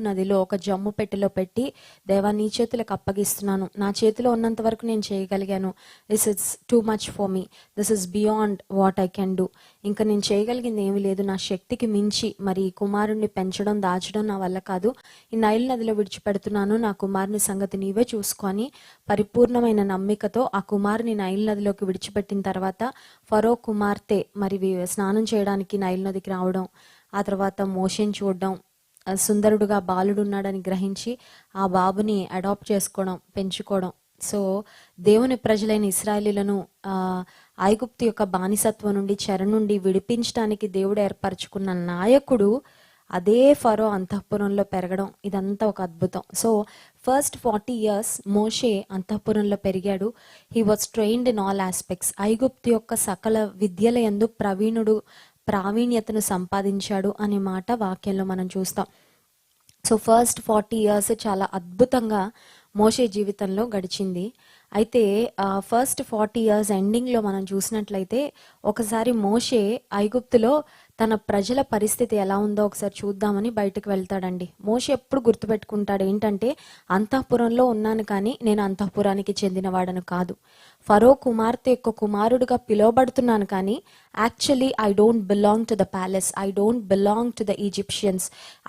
నదిలో ఒక జమ్ము పెట్టెలో పెట్టి, దేవా నీ చేతులకు అప్పగిస్తున్నాను, నా చేతిలో ఉన్నంత వరకు నేను చేయగలిగాను, this is too much for me, this is beyond what I can do, ఇంకా నేను చేయగలిగింది ఏమీ లేదు, నా శక్తికి మించి మరి ఈ కుమారుణ్ణి పెంచడం దాచడం నా వల్ల కాదు, ఈ నైల్ నదిలో విడిచిపెడుతున్నాను, నా కుమారుని సంగతి నీవే చూసుకొని పరిపూర్ణమైన నమ్మికతో ఆ కుమారుని నైల్ నదిలోకి విడిచిపెట్టిన తర్వాత ఫరో కుమార్తె మరి స్నానం చేయడానికి నైల్ నదికి రావడం, ఆ తర్వాత మోషేని చూడడం, సుందరుడుగా బాలుడు ఉన్నాడని గ్రహించి ఆ బాబుని అడాప్ట్ చేసుకోవడం, పెంచుకోవడం. సో దేవుని ప్రజలైన ఇశ్రాయేలీలను ఐగుప్తు యొక్క బానిసత్వం నుండి, చెర నుండి విడిపించడానికి దేవుడు ఏర్పరచుకున్న నాయకుడు అదే ఫరో అంతఃపురంలో పెరగడం, ఇదంతా ఒక అద్భుతం. సో ఫస్ట్ 40 years మోషే అంతఃపురంలో పెరిగాడు. He was trained in all aspects. ఐగుప్తు యొక్క సకల విద్యల యందు ప్రావీణ్యతను సంపాదించాడు అనే మాట వాక్యంలో మనం చూస్తాం. సో ఫస్ట్ 40 years చాలా అద్భుతంగా మోషే జీవితంలో గడిచింది. అయితే ఫస్ట్ 40 years ఎండింగ్లో మనం చూసినట్లయితే ఒకసారి మోషే ఐగుప్తులో తన ప్రజల పరిస్థితి ఎలా ఉందో ఒకసారి చూద్దామని బయటకు వెళ్తాడండి. మోషే ఎప్పుడు గుర్తుపెట్టుకుంటాడు ఏంటంటే, అంతఃపురంలో ఉన్నాను కానీ నేను అంతఃపురానికి చెందినవాడను కాదు, ఫరో కుమార్తె యొక్క కుమారుడుగా పిలువబడుతున్నాను కానీ actually I don't belong to the palace, I don't belong to the Egyptians,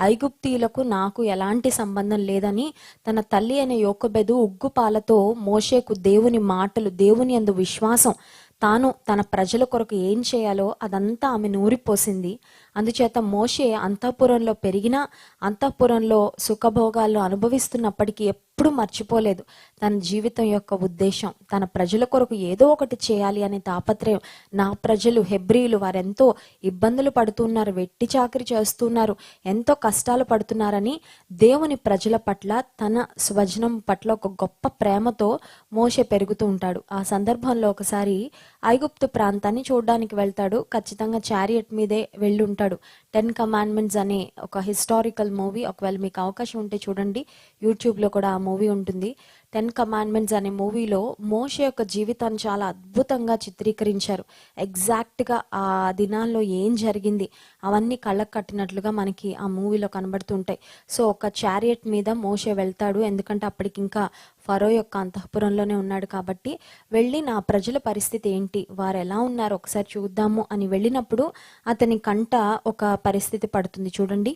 ఐగుప్తీయులకు నాకు ఎలాంటి సంబంధం లేదని తన తల్లి అయిన యోకోబెదు ఉగ్గు పాలతో మోషేకు దేవుని మాటలు, దేవుని యందు విశ్వాసం, తాను తన ప్రజల కొరకు ఏం చేయాలో అదంతా ఆమె నూరిపోసింది. అందుచేత మోషే అంతఃపురంలో పెరిగినా, అంతఃపురంలో సుఖభోగాల్లో అనుభవిస్తున్నప్పటికీ ఎప్పుడు మర్చిపోలేదు తన జీవితం యొక్క ఉద్దేశం. తన ప్రజల కొరకు ఏదో ఒకటి చేయాలి అనే తాపత్రయం. నా ప్రజలు హెబ్రీలు వారెంతో ఇబ్బందులు పడుతున్నారు, వెట్టి చాకరీ చేస్తున్నారు, ఎంతో కష్టాలు పడుతున్నారని దేవుని ప్రజల పట్ల, తన స్వజనం పట్ల ఒక గొప్ప ప్రేమతో మోషే పెరుగుతూ ఉంటాడు. ఆ సందర్భంలో ఒకసారి ఐగుప్తు ప్రాంతాన్ని చూడడానికి వెళ్తాడు. ఖచ్చితంగా చారియట్ మీదే వెళ్ళి ఉంటాడు. 10 Commandments అనే ఒక హిస్టారికల్ మూవీ, ఒకవేళ మీకు అవకాశం ఉంటే చూడండి, యూట్యూబ్లో కూడా ఆ మూవీ ఉంటుంది. 10 Commandments అనే మూవీలో మోషే యొక్క జీవితాన్ని చాలా అద్భుతంగా చిత్రీకరించారు. ఎగ్జాక్ట్గా ఆ దినాల్లో ఏం జరిగింది అవన్నీ కళ్ళకు కట్టినట్లుగా మనకి ఆ మూవీలో కనబడుతుంటాయి. సో ఒక చారియట్ మీద మోషే వెళ్తాడు, ఎందుకంటే అప్పటికి ఇంకా ఫరో యొక్క అంతఃపురంలోనే ఉన్నాడు కాబట్టి. వెళ్ళి నా ప్రజల పరిస్థితి ఏంటి, వారు ఎలా ఉన్నారు ఒకసారి చూద్దాము అని వెళ్ళినప్పుడు అతని కంట ఒక పరిస్థితి పడుతుంది. చూడండి,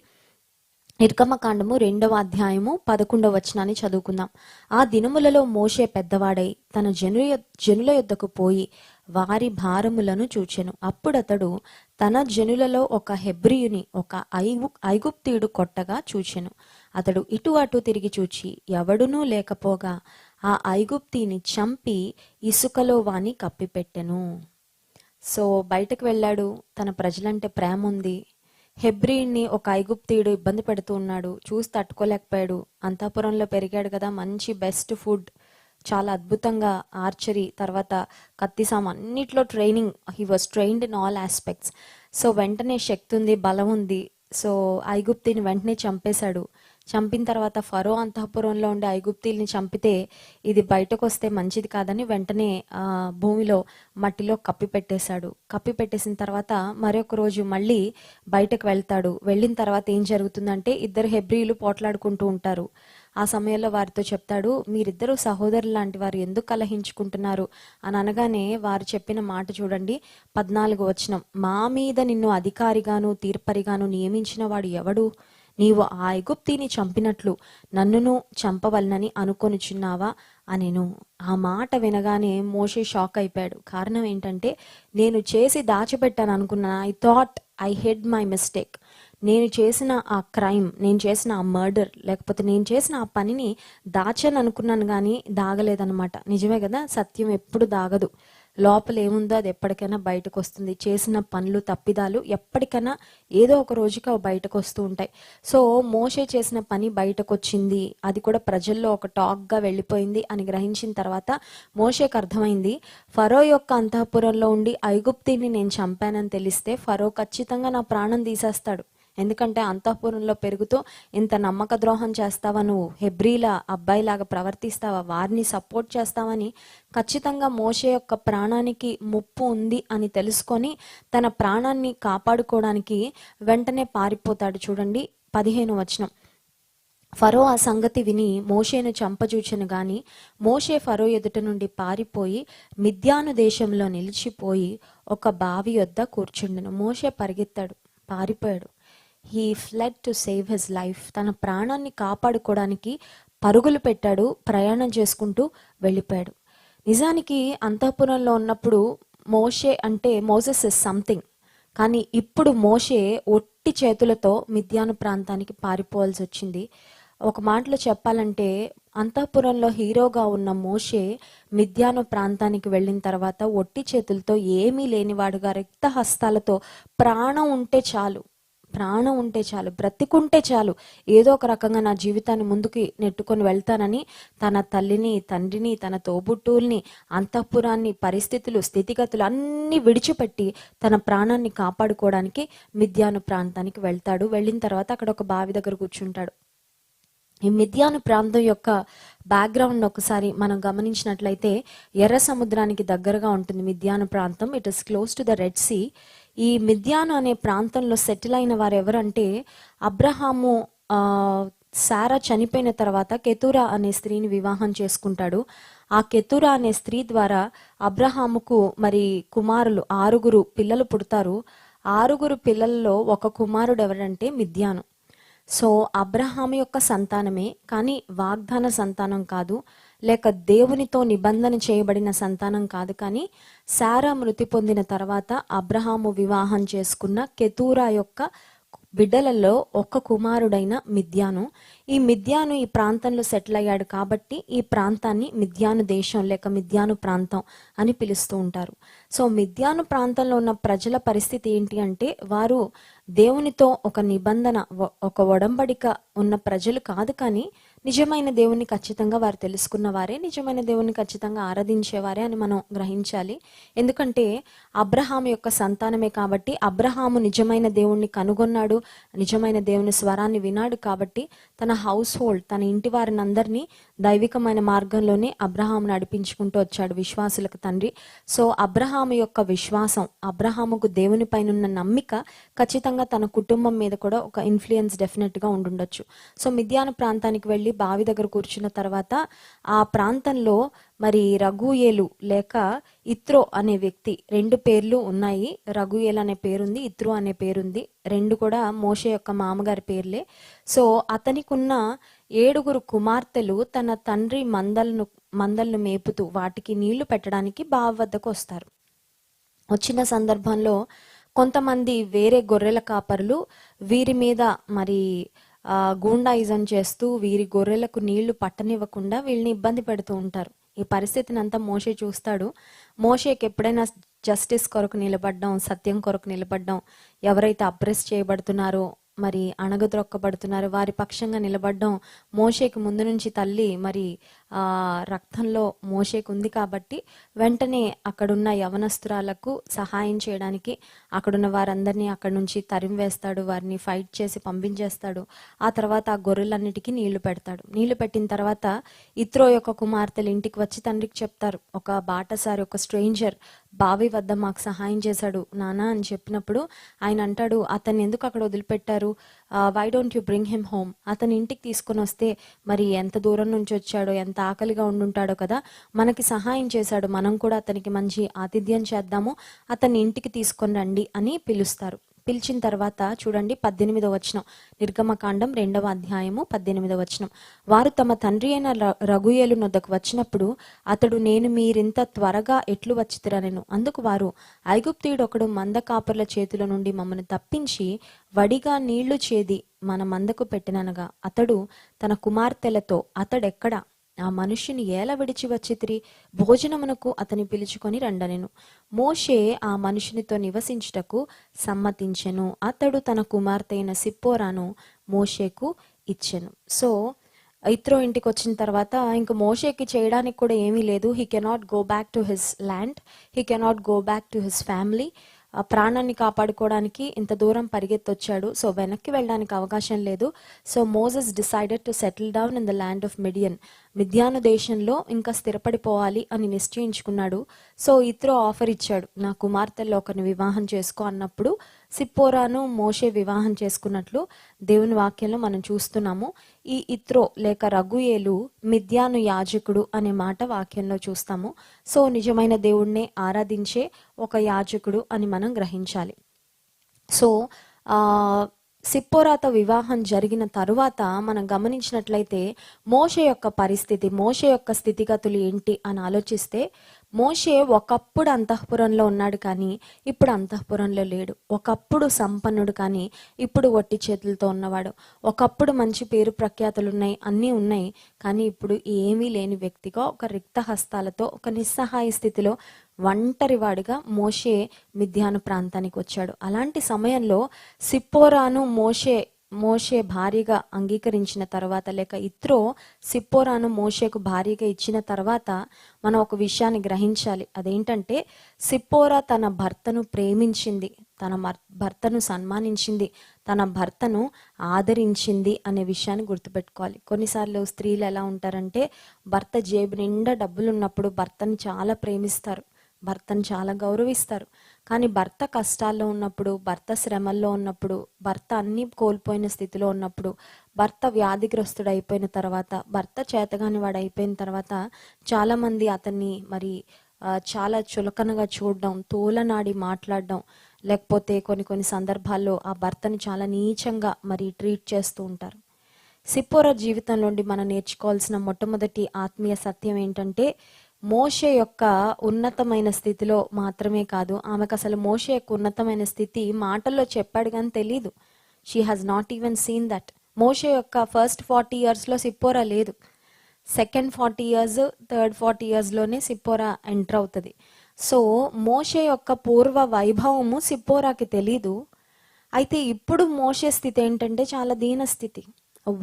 నిర్గమకాండము 2వ అధ్యాయము 11వ వచనాన్ని చదువుకుందాం. ఆ దినములలో మోషే పెద్దవాడై తన జనుల యొద్దకు పోయి వారి భారములను చూచెను. అప్పుడతడు తన జనులలో ఒక హెబ్రీయుని, ఒక ఐగుప్తీయుడు కొట్టగా చూచెను. అతడు ఇటు అటు తిరిగి చూచి ఎవడునూ లేకపోగా ఆ ఐగుప్తీని చంపి ఇసుకలో వాని కప్పిపెట్టెను. సో బయటకు వెళ్ళాడు, తన ప్రజలంటే ప్రేమ ఉంది. హెబ్రీని ఒక ఐగుప్తీయుడు ఇబ్బంది పెడుతూ ఉన్నాడు, చూసి తట్టుకోలేకపోయాడు. అంతఃపురంలో పెరిగాడు కదా, మంచి బెస్ట్ ఫుడ్, చాలా అద్భుతంగా ఆర్చరీ, తర్వాత కత్తిసాం అన్నిట్లో training, he was trained in all aspects. So వెంటనే శక్తి ఉంది, బలం ఉంది. సో ఐగుప్తిని వెంటనే చంపేశాడు. చంపిన తర్వాత ఫరో అంతఃపురంలో ఉండే ఐగుప్తీల్ని చంపితే ఇది బయటకు వస్తే మంచిది కాదని వెంటనే భూమిలో మట్టిలో కప్పి పెట్టేశాడు. కప్పి పెట్టేసిన తర్వాత మరొక రోజు మళ్ళీ బయటకు వెళ్తాడు. వెళ్ళిన తర్వాత ఏం జరుగుతుందంటే, ఇద్దరు హెబ్రీలు పోట్లాడుకుంటూ ఉంటారు. ఆ సమయంలో వారితో చెప్తాడు, మీరిద్దరూ సహోదరులు లాంటి వారు, ఎందుకు కలహించుకుంటున్నారు అని అనగానే వారు చెప్పిన మాట చూడండి, 14వ వచనం. మా మీద నిన్ను అధికారిగాను తీర్పరిగాను నియమించిన వాడు ఎవడు? నీవు ఆ ఐగుప్తిని చంపినట్లు నన్నును చంపవలనని అనుకొనుచున్నావా అనెను. ఆ మాట వినగానే మోషే షాక్ అయిపోయాడు. కారణం ఏంటంటే, నేను చేసి దాచిపెట్టాను అనుకున్నా, I thought I head my mistake. నేను చేసిన ఆ క్రైమ్, నేను చేసిన ఆ మర్డర్, లేకపోతే నేను చేసిన ఆ పనిని దాచాను అనుకున్నాను కానీ దాగలేదనమాట. నిజమే కదా, సత్యం ఎప్పుడు దాగదు. లోపల ఏముందో అది ఎప్పటికైనా బయటకు వస్తుంది. చేసిన పనులు, తప్పిదాలు ఎప్పటికైనా ఏదో ఒక రోజుకి అవి బయటకు వస్తూ ఉంటాయి. సో మోషే చేసిన పని బయటకు వచ్చింది, అది కూడా ప్రజల్లో ఒక టాక్గా వెళ్ళిపోయింది అని గ్రహించిన తర్వాత మోషేకు అర్థమైంది, ఫరో యొక్క అంతఃపురంలో ఉండి ఐగుప్తిని నేను చంపానని తెలిస్తే ఫరో ఖచ్చితంగా నా ప్రాణం తీసేస్తాడు. ఎందుకంటే అంతఃపురంలో పెరుగుతూ ఇంత నమ్మక ద్రోహం చేస్తావా, నువ్వు హెబ్రీల అబ్బాయిలాగా ప్రవర్తిస్తావా, వారిని సపోర్ట్ చేస్తావని ఖచ్చితంగా మోషే యొక్క ప్రాణానికి ముప్పు ఉంది అని తెలుసుకొని తన ప్రాణాన్ని కాపాడుకోవడానికి వెంటనే పారిపోతాడు. చూడండి 15వ వచనం. ఫరో ఆ సంగతి విని మోషేను చంపజూచెను గాని మోషే ఫరో ఎదుట నుండి పారిపోయి మిద్యాను దేశంలో నిలిచిపోయి ఒక బావి యొద్ద కూర్చుండెను. మోషే పరిగెత్తాడు, పారిపోయాడు. He ఫ్లెడ్ to save his life. తన ప్రాణాన్ని కాపాడుకోవడానికి పరుగులు పెట్టాడు, ప్రయాణం చేసుకుంటూ వెళ్ళిపోయాడు. నిజానికి అంతఃపురంలో ఉన్నప్పుడు మోషే అంటే మోసెస్ ఇస్ సంథింగ్, కానీ ఇప్పుడు మోషే ఒట్టి చేతులతో మిద్యాను ప్రాంతానికి పారిపోవాల్సి వచ్చింది. ఒక మాటలో చెప్పాలంటే అంతఃపురంలో హీరోగా ఉన్న మోషే మిద్యాను ప్రాంతానికి వెళ్ళిన తర్వాత ఒట్టి చేతులతో ఏమీ లేనివాడుగా రిక్త హస్తాలతో ప్రాణం ఉంటే చాలు, బ్రతికుంటే చాలు, ఏదో ఒక రకంగా నా జీవితాన్ని ముందుకి నెట్టుకొని వెళ్తానని తన తల్లిని, తండ్రిని, తన తోబుట్టువుల్ని, అంతఃపురాన్ని, పరిస్థితులు, స్థితిగతులు అన్నీ విడిచిపెట్టి తన ప్రాణాన్ని కాపాడుకోవడానికి మిద్యాను ప్రాంతానికి వెళ్తాడు. వెళ్ళిన తర్వాత అక్కడ ఒక బావి దగ్గర కూర్చుంటాడు. ఈ మిద్యాను ప్రాంతం యొక్క బ్యాక్గ్రౌండ్ ఒకసారి మనం గమనించినట్లయితే ఎర్ర సముద్రానికి దగ్గరగా ఉంటుంది మిద్యాను ప్రాంతం. It is close to the red sea. ఈ మిద్యాను అనే ప్రాంతంలో సెటిల్ అయిన వారు ఎవరంటే అబ్రహాము సారా చనిపోయిన తర్వాత కెతూరా అనే స్త్రీని వివాహం చేసుకుంటాడు. ఆ కెతూరా అనే స్త్రీ ద్వారా అబ్రహాముకు మరి కుమారులు 6 పిల్లలు పుడతారు. 6 పిల్లల్లో ఒక కుమారుడు ఎవరంటే మిద్యాను. సో అబ్రహాము యొక్క సంతానమే, కానీ వాగ్దాన సంతానం కాదు, లేక దేవునితో నిబంధన చేయబడిన సంతానం కాదు. కానీ సారా మృతి పొందిన తర్వాత అబ్రహాము వివాహం చేసుకున్న కెతూరా యొక్క బిడ్డలలో ఒక కుమారుడైన మిద్యాను. ఈ మిద్యాను ఈ ప్రాంతంలో సెటిల్ అయ్యాడు కాబట్టి ఈ ప్రాంతాన్ని మిద్యాను దేశం లేక మిద్యాను ప్రాంతం అని పిలుస్తూ ఉంటారు. సో మిద్యాను ప్రాంతంలో ఉన్న ప్రజల పరిస్థితి ఏంటి అంటే వారు దేవునితో ఒక నిబంధన, ఒక ఒడంబడిక ఉన్న ప్రజలు కాదు, కానీ నిజమైన దేవుని ఖచ్చితంగా వారు తెలుసుకున్న వారే, నిజమైన దేవుని ఖచ్చితంగా ఆరాధించేవారే అని మనం గ్రహించాలి. ఎందుకంటే అబ్రహాము యొక్క సంతానమే కాబట్టి అబ్రహాము నిజమైన దేవుణ్ణి కనుగొన్నాడు, నిజమైన దేవుని స్వరాన్ని వినాడు కాబట్టి తన హౌస్ హోల్డ్, తన ఇంటి వారిని అందరినీ దైవికమైన మార్గంలోనే అబ్రహాము నడిపించుకుంటూ వచ్చాడు, విశ్వాసులకు తండ్రి. సో అబ్రహాము యొక్క విశ్వాసం, అబ్రహాముకు దేవుని పైన ఉన్న నమ్మిక ఖచ్చితంగా తన కుటుంబం మీద కూడా ఒక ఇన్ఫ్లుయెన్స్ డెఫినెట్ గా ఉండుండొచ్చు. సో మిద్యాను ప్రాంతానికి వెళ్ళి బావి దగ్గర కూర్చున్న తర్వాత ఆ ప్రాంతంలో మరి రఘుయేలు లేక ఇత్రో అనే వ్యక్తి, 2 పేర్లు ఉన్నాయి. రఘుయేలు అనే పేరుంది, ఇత్రో అనే పేరుంది. 2 కూడా మోషే యొక్క మామగారి పేర్లే. సో అతనికి ఉన్న 7 కుమార్తెలు తన తండ్రి మందలను మేపుతూ వాటికి నీళ్లు పెట్టడానికి బావి వద్దకు వస్తారు. వచ్చిన సందర్భంలో కొంతమంది వేరే గొర్రెల కాపరులు వీరి మీద మరి గూండాయిజం చేస్తూ వీరి గొర్రెలకు నీళ్లు పట్టనివ్వకుండా వీళ్ళని ఇబ్బంది పెడుతూ ఉంటారు. ఈ పరిస్థితిని అంతా మోషే చూస్తాడు. మోషేకి ఎప్పుడైనా జస్టిస్ కొరకు నిలబడ్డం, సత్యం కొరకు నిలబడ్డం, ఎవరైతే అప్రెస్ చేయబడుతున్నారో, మరి అణగద్రొక్కబడుతున్నారు వారి పక్షంగా నిలబడ్డం మోషేకి ముందు నుంచి తల్లి మరి రక్తంలో మోషేకు ఉంది కాబట్టి వెంటనే అక్కడున్న యవనస్తురాలకు సహాయం చేయడానికి అక్కడున్న వారందరినీ అక్కడి నుంచి తరిమివేస్తాడు, వారిని ఫైట్ చేసి పంపించేస్తాడు. ఆ తర్వాత ఆ గొర్రెలన్నిటికీ నీళ్లు పెడతాడు. నీళ్లు పెట్టిన తర్వాత ఇత్రో యొక్క కుమార్తెలు ఇంటికి వచ్చి తండ్రికి చెప్తారు, ఒక బాటసారి, ఒక స్ట్రేంజర్ బావి వద్ద మాకు సహాయం చేశాడు నానా అని చెప్పినప్పుడు ఆయన అంటాడు, అతన్ని ఎందుకు అక్కడ వదిలిపెట్టారు, why don't you bring him home, అతని ఇంటికి తీసుకొని వస్తే మరి ఎంత దూరం నుంచి వచ్చాడో, ఎంత ఆకలిగా ఉండుంటాడో కదా, మనకి సహాయం చేశాడు, మనం కూడా అతనికి మంచి ఆతిథ్యం చేద్దాము, అతన్ని ఇంటికి తీసుకొని రండి అని పిలుస్తారు. పిలిచిన తర్వాత చూడండి 18వ వచనం, నిర్గమకాండం 2వ అధ్యాయము 18వ వచనం. వారు తమ తండ్రి అయిన రఘుయేలు నొద్దకు వచ్చినప్పుడు అతడు, నేను మీరింత త్వరగా ఎట్లు వచ్చితిరనెను. అందుకు వారు, ఐగుప్తీయుడు ఒకడు మంద కాపర్ల చేతుల నుండి మమ్మల్ని తప్పించి వడిగా నీళ్లు చేది మన మందకు పెట్టిననగా అతడు తన కుమార్తెలతో, అతడెక్కడ, ఆ మనుష్యుని ఏల విడిచి వచ్చితిరి, భోజనమునకు అతని పిలుచుకొని రండనెను. మోషే ఆ మనుషునితో నివసించుటకు సమ్మతించెను. అతడు తన కుమార్తె అయిన సిప్పోరాను మోషేకు ఇచ్చెను. సో ఇత్రో ఇంటికి వచ్చిన తర్వాత ఇంక మోషేకి చేయడానికి కూడా ఏమీ లేదు. He cannot go back to his land, he cannot go back to his family. ప్రాణాన్ని కాపాడుకోవడానికి ఇంత దూరం పరిగెత్తొచ్చాడు. సో వెనక్కి వెళ్ళడానికి అవకాశం లేదు. So Moses decided to settle down in the land of మిద్యాను దేశంలో ఇంకా స్థిరపడిపోవాలి అని నిశ్చయించుకున్నాడు. సో ఇత్రో ఆఫర్ ఇచ్చాడు, నా కుమార్తెల్లో ఒకరిని వివాహం చేసుకో అన్నప్పుడు సిప్పోరాను మోషే వివాహం చేసుకున్నట్లు దేవుని వాక్యంలో మనం చూస్తున్నాము. ఈ ఇత్రో లేక రగుయేలు మిద్యాను యాజకుడు అనే మాట వాక్యంలో చూస్తాము. సో నిజమైన దేవుణ్ణి ఆరాధించే ఒక యాజకుడు అని మనం గ్రహించాలి. సో సిప్పోరాతో వివాహం జరిగిన తరువాత మనం గమనించినట్లయితే మోషే యొక్క పరిస్థితి, మోషే యొక్క స్థితిగతులు ఏంటి అని ఆలోచిస్తే, మోషే ఒకప్పుడు అంతఃపురంలో ఉన్నాడు కానీ ఇప్పుడు అంతఃపురంలో లేడు. ఒకప్పుడు సంపన్నుడు కానీ ఇప్పుడు ఒట్టి చేతులతో ఉన్నవాడు. ఒకప్పుడు మంచి పేరు ప్రఖ్యాతులు ఉన్నాయి, అన్నీ ఉన్నాయి, కానీ ఇప్పుడు ఏమీ లేని వ్యక్తిగా ఒక రిక్త హస్తాలతో ఒక నిస్సహాయ స్థితిలో ఒంటరివాడిగా మోషే మిద్యాను ప్రాంతానికి వచ్చాడు. అలాంటి సమయంలో సిప్పోరాను మోషే భార్యగా అంగీకరించిన తర్వాత, లేక ఇత్రో సిప్పోరాను మోషేకు భార్యగా ఇచ్చిన తర్వాత మనం ఒక విషయాన్ని గ్రహించాలి. అదేంటంటే సిప్పోరా తన భర్తను ప్రేమించింది, తన భర్తను సన్మానించింది, తన భర్తను ఆదరించింది అనే విషయాన్ని గుర్తుపెట్టుకోవాలి. కొన్నిసార్లు స్త్రీలు ఎలా ఉంటారంటే భర్త జేబు నిండా డబ్బులు ఉన్నప్పుడు భర్తను చాలా ప్రేమిస్తారు, భర్తను చాలా గౌరవిస్తారు. కానీ భర్త కష్టాల్లో ఉన్నప్పుడు, భర్త శ్రమల్లో ఉన్నప్పుడు, భర్త అన్నీ కోల్పోయిన స్థితిలో ఉన్నప్పుడు, భర్త వ్యాధిగ్రస్తుడు అయిపోయిన తర్వాత, భర్త చేతగాని వాడు అయిపోయిన తర్వాత చాలామంది అతన్ని మరి చాలా చులకనగా చూడడం, తోలనాడి మాట్లాడడం, లేకపోతే కొన్ని సందర్భాల్లో ఆ భర్తను చాలా నీచంగా మరి ట్రీట్ చేస్తూ ఉంటారు. సిప్పోరా జీవితం నుండి మనం నేర్చుకోవాల్సిన మొట్టమొదటి ఆత్మీయ సత్యం ఏంటంటే, మోషే యొక్క ఉన్నతమైన స్థితిలో మాత్రమే కాదు, ఆమెకు అసలు మోషే యొక్క ఉన్నతమైన స్థితి మాటల్లో చెప్పాడు కానీ తెలీదు. She has not even seen that. మోషే యొక్క ఫస్ట్ 40 yearsలో సిప్పోరా లేదు. సెకండ్ 40 years, థర్డ్ 40 yearsలోనే సిప్పోరా ఎంటర్ అవుతుంది. సో మోషే యొక్క పూర్వ వైభవము సిప్పోరాకి తెలీదు. అయితే ఇప్పుడు మోషే స్థితి ఏంటంటే చాలా దీన స్థితి,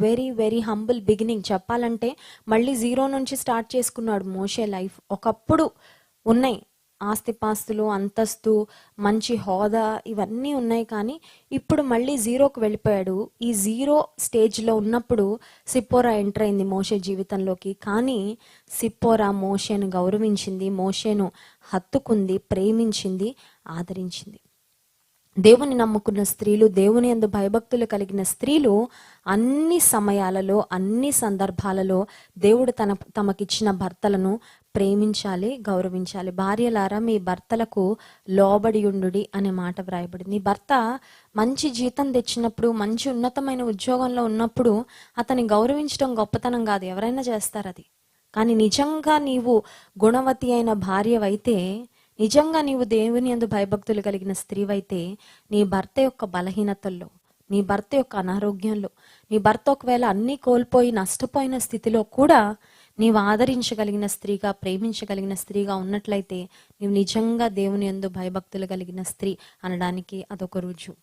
వెరీ వెరీ హంబుల్ బిగినింగ్. చెప్పాలంటే మళ్ళీ జీరో నుంచి స్టార్ట్ చేసుకున్నాడు మోషే లైఫ్. ఒకప్పుడు ఉన్నాయి ఆస్తిపాస్తులు, అంతస్తు, మంచి హోదా, ఇవన్నీ ఉన్నాయి, కానీ ఇప్పుడు మళ్ళీ జీరోకు వెళ్ళిపోయాడు. ఈ జీరో స్టేజ్లో ఉన్నప్పుడు సిప్పోరా ఎంటర్ అయింది మోషే జీవితంలోకి. కానీ సిప్పోరా మోషేను గౌరవించింది, మోషేను హత్తుకుంది, ప్రేమించింది, ఆదరించింది. దేవుని నమ్ముకున్న స్త్రీలు, దేవుని యందు భయభక్తులు కలిగిన స్త్రీలు అన్ని సమయాలలో, అన్ని సందర్భాలలో దేవుడు తమకిచ్చిన భర్తలను ప్రేమించాలి, గౌరవించాలి. భార్యలారా మీ భర్తలకు లోబడి ఉండుడి అనే మాట వ్రాయబడింది. నీ భర్త మంచి జీతం తెచ్చినప్పుడు, మంచి ఉన్నతమైన ఉద్యోగంలో ఉన్నప్పుడు అతన్ని గౌరవించడం గొప్పతనం కాదు, ఎవరైనా చేస్తారు అది. కానీ నిజంగా నీవు గుణవతి అయిన భార్యవైతే, నిజంగా నీవు దేవుని యందు భయభక్తులు కలిగిన స్త్రీవైతే, నీ భర్త యొక్క బలహీనతల్లో, నీ భర్త యొక్క అనారోగ్యంలో, నీ భర్త ఒకవేళ అన్నీ కోల్పోయి నష్టపోయిన స్థితిలో కూడా నీవు ఆదరించగలిగిన స్త్రీగా, ప్రేమించగలిగిన స్త్రీగా ఉన్నట్లయితే నీవు నిజంగా దేవుని యందు భయభక్తులు కలిగిన స్త్రీ అనడానికి అదొక రుజువు.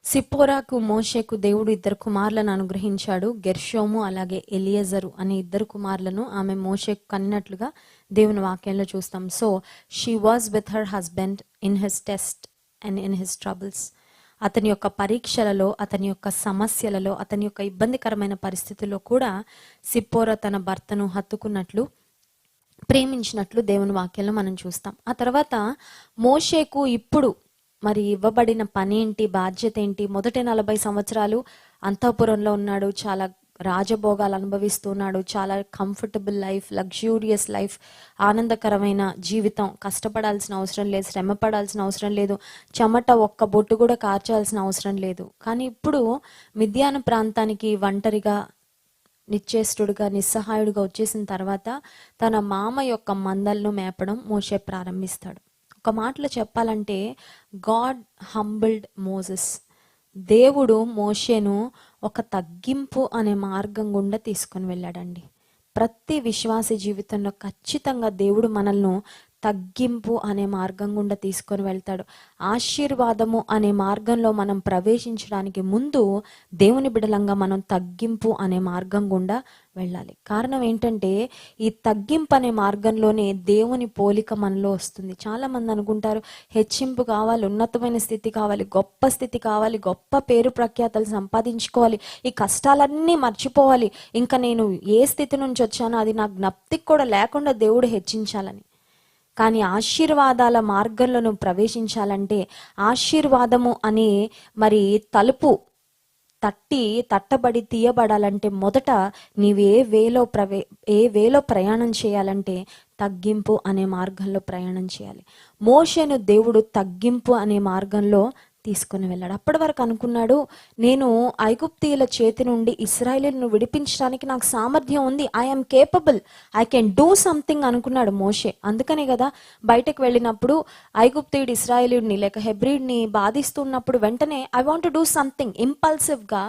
సిప్పోరాకు మోషేకు దేవుడు 2 కుమారులను అనుగ్రహించాడు. గెర్షోము అలాగే ఎలియజరు అనే 2 కుమారులను ఆమె మోషేకు కన్నట్లుగా దేవుని వాక్యంలో చూస్తాం. So she was with her husband in his test and in his troubles. అతని యొక్క పరీక్షలలో, అతని యొక్క సమస్యలలో, అతని యొక్క ఇబ్బందికరమైన పరిస్థితుల్లో కూడా సిప్పోరా తన భర్తను హత్తుకున్నట్లు, ప్రేమించినట్లు దేవుని వాక్యంలో మనం చూస్తాం. ఆ తర్వాత మోషేకు ఇప్పుడు మరి ఇవ్వబడిన పని ఏంటి, బాధ్యత ఏంటి? మొదటి 40 సంవత్సరాలు అంతఃపురంలో ఉన్నాడు, చాలా రాజభోగాలు అనుభవిస్తున్నాడు, చాలా కంఫర్టబుల్ లైఫ్, లగ్జూరియస్ లైఫ్, ఆనందకరమైన జీవితం. కష్టపడాల్సిన అవసరం లేదు, శ్రమ పడాల్సిన అవసరం లేదు, చెమట ఒక్క బొట్టు కూడా కార్చాల్సిన అవసరం లేదు. కానీ ఇప్పుడు మిద్యాను ప్రాంతానికి ఒంటరిగా, నిశ్చేష్టుడుగా, నిస్సహాయుడుగా వచ్చేసిన తర్వాత తన మామ యొక్క మందలను మేపడం మోషే ప్రారంభిస్తాడు. ఒక మాటలో చెప్పాలంటే గాడ్ హంబుల్డ్ మోసెస్. దేవుడు మోషేను ఒక తగ్గింపు అనే మార్గం గుండా తీసుకొని వెళ్ళాడండి. ప్రతి విశ్వాసి జీవితంలో ఖచ్చితంగా దేవుడు మనల్ని తగ్గింపు అనే మార్గం గుండా తీసుకొని వెళ్తాడు. ఆశీర్వాదము అనే మార్గంలో మనం ప్రవేశించడానికి ముందు దేవుని బిడలంగా మనం తగ్గింపు అనే మార్గం గుండా వెళ్ళాలి. కారణం ఏంటంటే ఈ తగ్గింపు అనే మార్గంలోనే దేవుని పోలిక మనలో వస్తుంది. చాలా మంది అనుకుంటారు హెచ్చింపు కావాలి, ఉన్నతమైన స్థితి కావాలి, గొప్ప స్థితి కావాలి, గొప్ప పేరు ప్రఖ్యాతలు సంపాదించుకోవాలి, ఈ కష్టాలన్నీ మర్చిపోవాలి, ఇంకా నేను ఏ స్థితి నుంచి వచ్చానో అది నా జ్ఞప్తికి కూడా లేకుండా దేవుడు హెచ్చించాలని. కానీ ఆశీర్వాదాల మార్గంలో నువ్వు ప్రవేశించాలంటే, ఆశీర్వాదము అనే మరి తలుపు తట్టబడి తీయబడాలంటే మొదట నీవు ఏ వేలో ప్రయాణం చేయాలంటే తగ్గింపు అనే మార్గంలో ప్రయాణం చేయాలి. మోషేను దేవుడు తగ్గింపు అనే మార్గంలో తీసుకుని వెళ్ళాడు. అప్పటి వరకు అనుకున్నాడు, నేను ఐగుప్తీయుల చేతి నుండి ఇశ్రాయేలును విడిపించడానికి నాకు సామర్థ్యం ఉంది, I'm capable, I can do something అనుకున్నాడు మోషే. అందుకనే కదా బయటకు వెళ్ళినప్పుడు ఐగుప్తీయుడు ఇశ్రాయేలుడిని లేక హెబ్రీడ్ని బాధిస్తున్నప్పుడు వెంటనే I want to do something ఇంపల్సివ్గా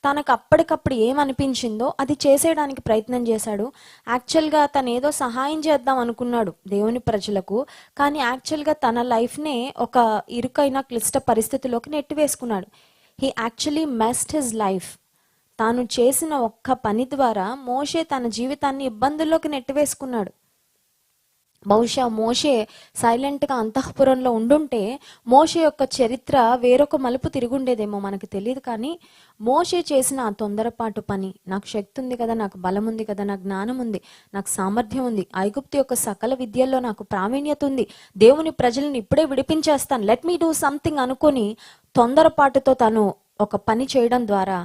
తనకు అప్పటికప్పుడు ఏమనిపించిందో అది చేసేయడానికి ప్రయత్నం చేశాడు. యాక్చువల్గా తను ఏదో సహాయం చేద్దాం అనుకున్నాడు దేవుని ప్రజలకు, కానీ యాక్చువల్గా తన లైఫ్నే ఒక ఇరుకైన క్లిష్ట పరిస్థితిలోకి నెట్టివేసుకున్నాడు. He actually messed his life. తాను చేసిన ఒక్క పని ద్వారా మోషే తన జీవితాన్ని ఇబ్బందుల్లోకి నెట్టివేసుకున్నాడు. బహుశా మోషే సైలెంట్గా అంతఃపురంలో ఉండుంటే మోషే యొక్క చరిత్ర వేరొక మలుపు తిరుగుండేదేమో, మనకు తెలియదు. కానీ మోషే చేసిన ఆ తొందరపాటు పని, నాకు శక్తి ఉంది కదా, నాకు బలం ఉంది కదా, నాకు జ్ఞానం ఉంది, నాకు సామర్థ్యం ఉంది, ఐగుప్తు యొక్క సకల విద్యల్లో నాకు ప్రావీణ్యత ఉంది, దేవుని ప్రజలను ఇప్పుడే విడిపించేస్తాను, లెట్ మీ డూ సంథింగ్ అనుకొని తొందరపాటుతో తను ఒక పని చేయడం ద్వారా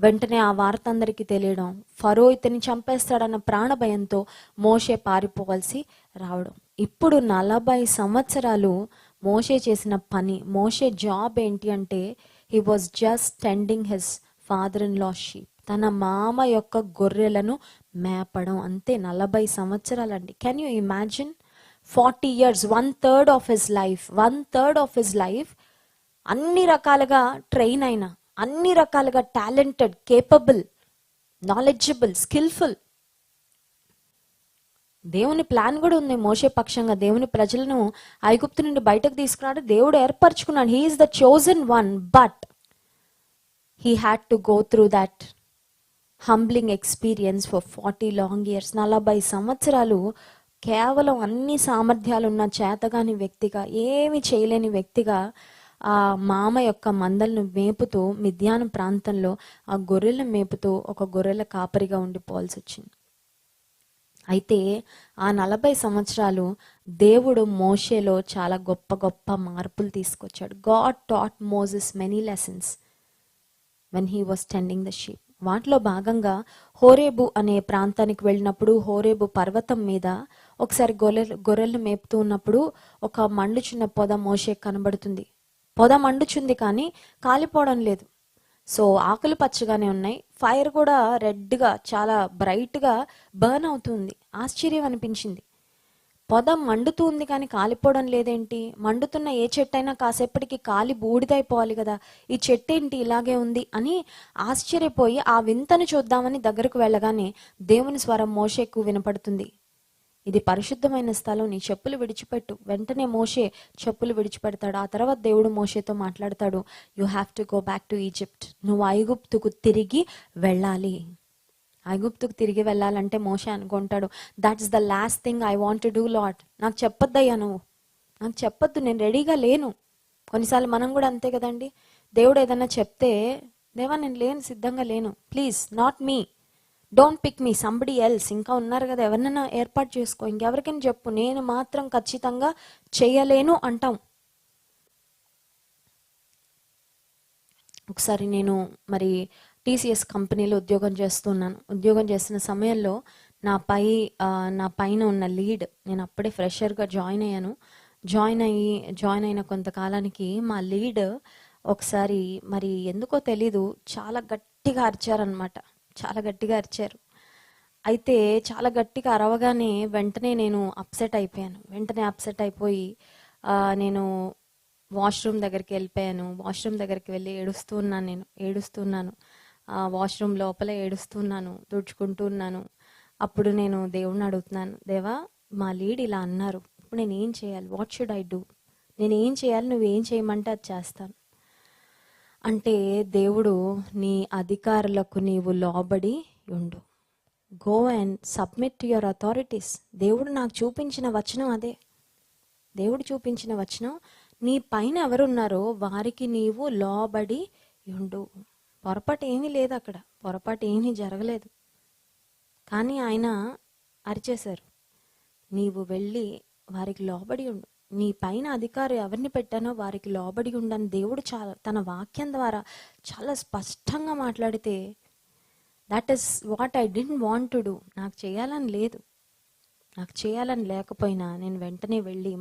వెంటనే ఆ వార్త అందరికీ తెలియడం, ఫరో ఇతని చంపేస్తాడన్న ప్రాణ భయంతో మోషే పారిపోవలసి రావడం. ఇప్పుడు 40 సంవత్సరాలు మోషే చేసిన పని, మోషే జాబ్ ఏంటి అంటే he was just tending his father in law sheep. తన మామ యొక్క గొర్రెలను మేపడం, అంతే. 40 సంవత్సరాలండి. Can you imagine? 40 years, 1/3 of his life, 1/3 of his life అన్ని రకాలుగా ట్రైన్ అయిన, అన్ని రకాలుగా టాలెంటెడ్, కేపబుల్, నాలెడ్జబుల్, స్కిల్ఫుల్. దేవుని ప్లాన్ కూడా ఉంది మోషే పక్షంగా. దేవుని ప్రజలను ఐగుప్తు నుండి బయటకు తీసుకున్నాడు, దేవుడు ఏర్పరచుకున్నాడు. He is the chosen one, but he had to go through that humbling experience for 40 long years. 40 సంవత్సరాలు కేవలం అన్ని సామర్థ్యాలు ఉన్న చేతగాని వ్యక్తిగా, ఏమి చేయలేని వ్యక్తిగా ఆ మామ యొక్క మందలను మేపుతూ మిద్యాను ప్రాంతంలో ఆ గొర్రెలను మేపుతూ ఒక గొర్రెల కాపరిగా ఉండిపోవాల్సి వచ్చింది. అయితే ఆ 40 సంవత్సరాలు దేవుడు మోషేలో చాలా గొప్ప గొప్ప మార్పులు తీసుకొచ్చాడు. God taught Moses many lessons when he was tending the sheep. వాటిలో భాగంగా హోరేబు అనే ప్రాంతానికి వెళ్ళినప్పుడు, హోరేబు పర్వతం మీద ఒకసారి గొర్రెలు మేపుతూ ఉన్నప్పుడు ఒక మండుచున్న పొద మోషే కనబడుతుంది. పొద మండుచుంది కానీ కాలిపోవడం లేదు. సో ఆకులు పచ్చగానే ఉన్నాయి, ఫైర్ కూడా రెడ్గా చాలా బ్రైట్గా బర్న్ అవుతుంది. ఆశ్చర్యం అనిపించింది. పొద మండుతుంది కానీ కాలిపోవడం లేదేంటి? మండుతున్న ఏ చెట్టు అయినా కాసేపటికి కాలి బూడిదైపోవాలి కదా, ఈ చెట్టు ఏంటి ఇలాగే ఉంది అని ఆశ్చర్యపోయి ఆ వింతను చూద్దామని దగ్గరకు వెళ్ళగానే దేవుని స్వరం మోషేకు వినపడుతుంది, ఇది పరిశుద్ధమైన స్థలం, నీ చెప్పులు విడిచిపెట్టు. వెంటనే మోషే చెప్పులు విడిచిపెడతాడు. ఆ తర్వాత దేవుడు మోషేతో మాట్లాడతాడు, you have to go back to Egypt. నువ్వు ఐగుప్తుకు తిరిగి వెళ్ళాలి. ఐగుప్తుకు తిరిగి వెళ్ళాలంటే మోషే అనుకుంటాడు, that's the last thing I want to do lord. నాకు చెప్పొద్దయ్యా, నువ్వు నాకు చెప్పొద్దు, నేను రెడీగా లేను. కొన్నిసార్లు మనం కూడా అంతే కదండి. దేవుడు ఏదన్నా చెప్తే, దేవా నేను లేను, సిద్ధంగా లేను, please not me, don't pick me, somebody else. ఇంకా ఉన్నారు కదా, ఎవరినైనా ఏర్పాటు చేసుకో, ఇంకెవరికైనా చెప్పు, నేను మాత్రం ఖచ్చితంగా చేయలేను అంటాం. ఒకసారి నేను మరి టీసీఎస్ కంపెనీలో ఉద్యోగం చేస్తున్న సమయంలో నా పైన ఉన్న లీడ్, నేను అప్పుడే ఫ్రెషర్గా జాయిన్ అయిన కొంతకాలానికి మా లీడ్ ఒకసారి మరి ఎందుకో తెలీదు చాలా గట్టిగా అరిచారనమాట. చాలా గట్టిగా అరిచారు. అయితే చాలా గట్టిగా అరవగానే వెంటనే నేను అప్సెట్ అయిపోయి నేను వాష్రూమ్ దగ్గరికి వెళ్ళిపోయాను. వాష్రూమ్ దగ్గరికి వెళ్ళి ఏడుస్తున్నాను. వాష్రూమ్ లోపల ఏడుస్తున్నాను, తుడుచుకుంటున్నాను. అప్పుడు నేను దేవుణ్ణి అడుగుతున్నాను, దేవా మా లీడ్ ఇలా అన్నారు, ఇప్పుడు నేను ఏం చేయాలి? What should I do? నేను ఏం చేయాలి? నువ్వేం చేయమంటే అది చేస్తాను అంటే, దేవుడు, నీ అధికారులకు నీవు లోబడి ఉండు, go and submit to your authorities. దేవుడు నాకు చూపించిన వచనం అదే. దేవుడు చూపించిన వచనం, నీ పైన ఎవరున్నారో వారికి నీవు లోబడి ఉండు. పొరపాటు ఏమీ లేదు అక్కడ, పొరపాటు ఏమీ జరగలేదు. కానీ ఆయన అరిచేశారు, నీవు వెళ్ళి వారికి లోబడి ఉండు. నీ పైన అధికారి ఎవరిని పెట్టానో వారికి లోబడి ఉండని దేవుడు చాలా తన వాక్యం ద్వారా చాలా స్పష్టంగా మాట్లాడితే, that is what I don't want to do. నాకు చేయాలని లేదు. నాకు చేయాలని లేకపోయినా నేను వెంటనే వెళ్ళి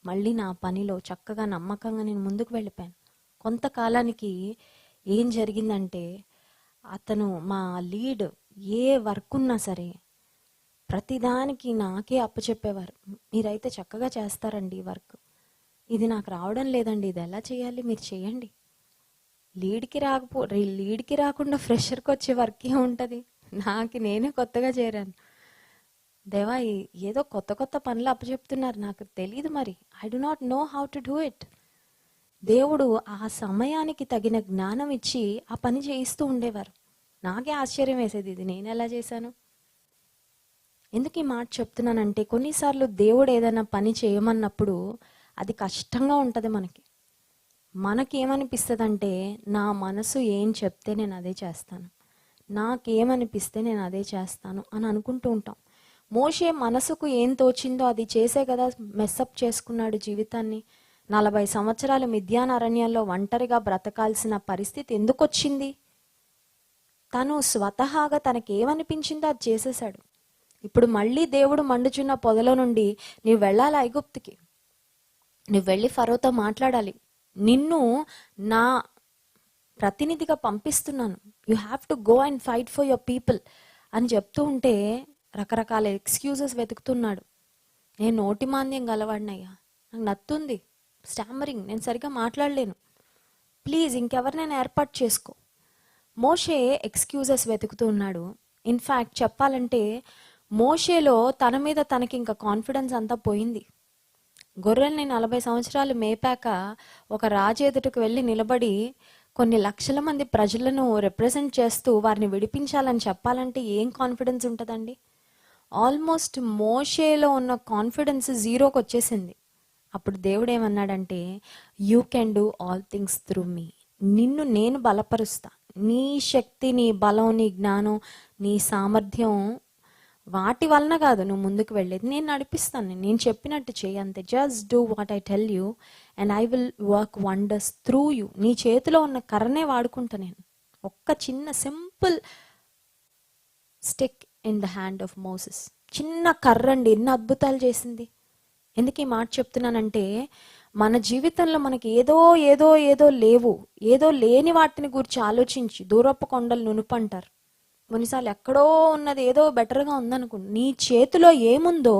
మళ్ళీ నా పనిలో చక్కగా నమ్మకంగా నేను ముందుకు వెళ్ళిపోయాను. కొంతకాలానికి ఏం జరిగిందంటే, అతను మా లీడ్ ఏ వర్క్ ఉన్నా సరే ప్రతిదానికి నాకే అప్పచెప్పేవారు. మీరైతే చక్కగా చేస్తారండి ఈ వర్క్, ఇది నాకు రావడం లేదండి, ఇది ఎలా చేయాలి, మీరు చేయండి. లీడ్కి రాకుండా ఫ్రెషర్కి వచ్చే వర్క్ ఏముంటుంది? నేనే కొత్తగా చేరాను. దేవా, ఏదో కొత్త కొత్త పనులు అప్పచెప్తున్నారు, నాకు తెలీదు, మరి I do not know how to do it. దేవుడు ఆ సమయానికి తగిన జ్ఞానం ఇచ్చి ఆ పని చేయిస్తూ ఉండేవారు. నాకే ఆశ్చర్యం వేసేది, ఇది నేను ఎలా చేశాను. ఎందుకు ఈ మాట చెప్తున్నానంటే, కొన్నిసార్లు దేవుడు ఏదైనా పని చేయమన్నప్పుడు అది కష్టంగా ఉంటుంది. మనకేమనిపిస్తుంది అంటే, నా మనసు ఏం చెప్తే నేను అదే చేస్తాను, నాకేమనిపిస్తే నేను అదే చేస్తాను అని అనుకుంటూ ఉంటాం. మోషే మనసుకు ఏం తోచిందో అది చేసే కదా మెస్సప్ చేసుకున్నాడు జీవితాన్ని. 40 సంవత్సరాలు మిద్యాన్ అరణ్యంలో ఒంటరిగా బ్రతకాల్సిన పరిస్థితి ఎందుకు వచ్చింది? తను స్వతహాగా తనకేమనిపించిందో అది చేసేశాడు. ఇప్పుడు మళ్ళీ దేవుడు మండుచున్న పొదలో నుండి, నీవు వెళ్ళాలి ఐగుప్తుకి, నువ్వు వెళ్ళి ఫరోతో మాట్లాడాలి, నిన్ను నా ప్రతినిధిగా పంపిస్తున్నాను, you have to go and fight for your people అని చెప్తూ ఉంటే రకరకాల ఎక్స్క్యూజెస్ వెతుకుతున్నాడు. నేను నోటి మాంద్యం గలవాడినయ్యా, నాకు నత్తుంది, స్టామరింగ్, నేను సరిగా మాట్లాడలేను, ప్లీజ్ ఇంకెవరినైనా ఏర్పాటు చేసుకో. మోషే ఎక్స్క్యూజెస్ వెతుకుతూ ఉన్నాడు. ఇన్ఫ్యాక్ట్ చెప్పాలంటే మోషేలో తన మీద తనకి ఇంకా కాన్ఫిడెన్స్ అంతా పోయింది. గొర్రెల్ని 40 సంవత్సరాలు మేపాక ఒక రాజు ఎదుటకు వెళ్ళి నిలబడి కొన్ని లక్షల మంది ప్రజలను రిప్రజెంట్ చేస్తూ వారిని విడిపించాలని చెప్పాలంటే ఏం కాన్ఫిడెన్స్ ఉంటుందండి? ఆల్మోస్ట్ మోషేలో ఉన్న కాన్ఫిడెన్స్ జీరోకి వచ్చేసింది. అప్పుడు దేవుడు ఏమన్నాడంటే, you can do all things through me, నిన్ను నేను బలపరుస్తా, నీ శక్తి, నీ బలం, నీ జ్ఞానం, నీ సామర్థ్యం వాటి వలన కాదు నువ్వు ముందుకు వెళ్ళేది, నేను నడిపిస్తాను, నేను చెప్పినట్టు చేయి అంతే. Just do what I tell you and I will work wonders through you. నీ చేతిలో ఉన్న కర్రనే వాడుకుంటా నేను. ఒక్క చిన్న simple stick in the hand of Moses, చిన్న కర్ర అండి, ఎన్ని అద్భుతాలు చేసింది. ఎందుకు ఈ మాట చెప్తున్నానంటే, మన జీవితంలో మనకి ఏదో లేవు, ఏదో లేని వాటిని గురించి ఆలోచించి దూరపు కొండలు నునుపంటారు. కొన్నిసార్లు ఎక్కడో ఉన్నది ఏదో బెటర్గా ఉందనుకో, నీ చేతిలో ఏముందో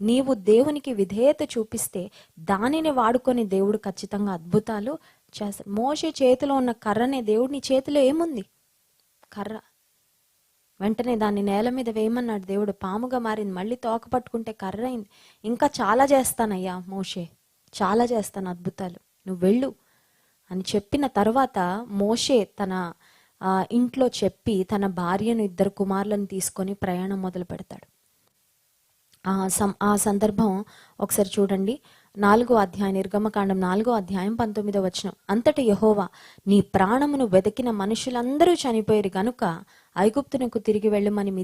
నీవు దేవునికి విధేయత చూపిస్తే దానిని వాడుకొని దేవుడు ఖచ్చితంగా అద్భుతాలు చేస్తాడు. మోషే చేతిలో ఉన్న కర్రనే దేవుడు, నీ చేతిలో ఏముంది? కర్ర. వెంటనే దాన్ని నేల మీద వేయమన్నాడు దేవుడు, పాముగా మారింది, మళ్ళీ తోక పట్టుకుంటే కర్ర అయింది. ఇంకా చాలా చేస్తానయ్యా మోషే, చాలా చేస్తాను అద్భుతాలు, నువ్వు వెళ్ళు అని చెప్పిన తర్వాత మోషే తన ఇంట్లో చెప్పి తన భార్యను, 2 కుమారులను తీసుకొని ప్రయాణం మొదలు పెడతాడు. ఆ సందర్భం ఒకసారి చూడండి. 4వ అధ్యాయం, నిర్గమకాండం 4వ అధ్యాయం 19వ వచనం. అంతట యెహోవా, నీ ప్రాణమును వెతికిన మనుషులందరూ చనిపోయారు గనుక ఐగుప్తునకు తిరిగి వెళ్ళమని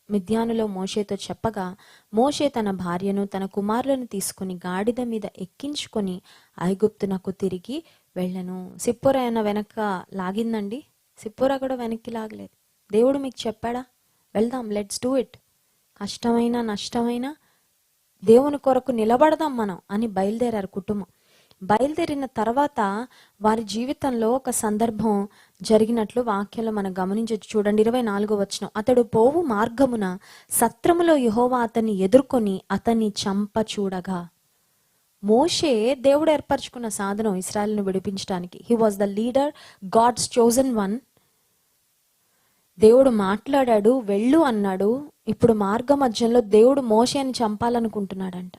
మిద్యానులో మోషేతో చెప్పగా, మోషే తన భార్యను తన కుమారులను తీసుకుని గాడిద మీద ఎక్కించుకొని ఐగుప్తునకు తిరిగి వెళ్ళను. సిప్పోరా ఏమైనా వెనక లాగిందండి? సిప్పోరా కూడా వెనక్కి లాగలేదు. దేవుడు మీకు చెప్పాడా, వెళ్దాం, లెట్స్ డూ ఇట్, కష్టమైనా నష్టమైనా దేవుని కొరకు నిలబడదాం మనం అని బయలుదేరారు కుటుంబం. బయలుదేరిన తర్వాత వారి జీవితంలో ఒక సందర్భం జరిగినట్లు వాక్యంలో మనం గమనించవచ్చు. చూడండి 24వ వచనం. అతడు పోవు మార్గమున సత్రములో యెహోవా అతన్ని ఎదుర్కొని అతన్ని చంప చూడగా. మోషే దేవుడు ఏర్పరచుకున్న సాధనం ఇశ్రాయేలును విడిపించడానికి. He was the leader, God's chosen one. దేవుడు మాట్లాడాడు, వెళ్ళు అన్నాడు. ఇప్పుడు మార్గ మధ్యంలో దేవుడు మోషేని చంపాలనుకుంటున్నాడంట.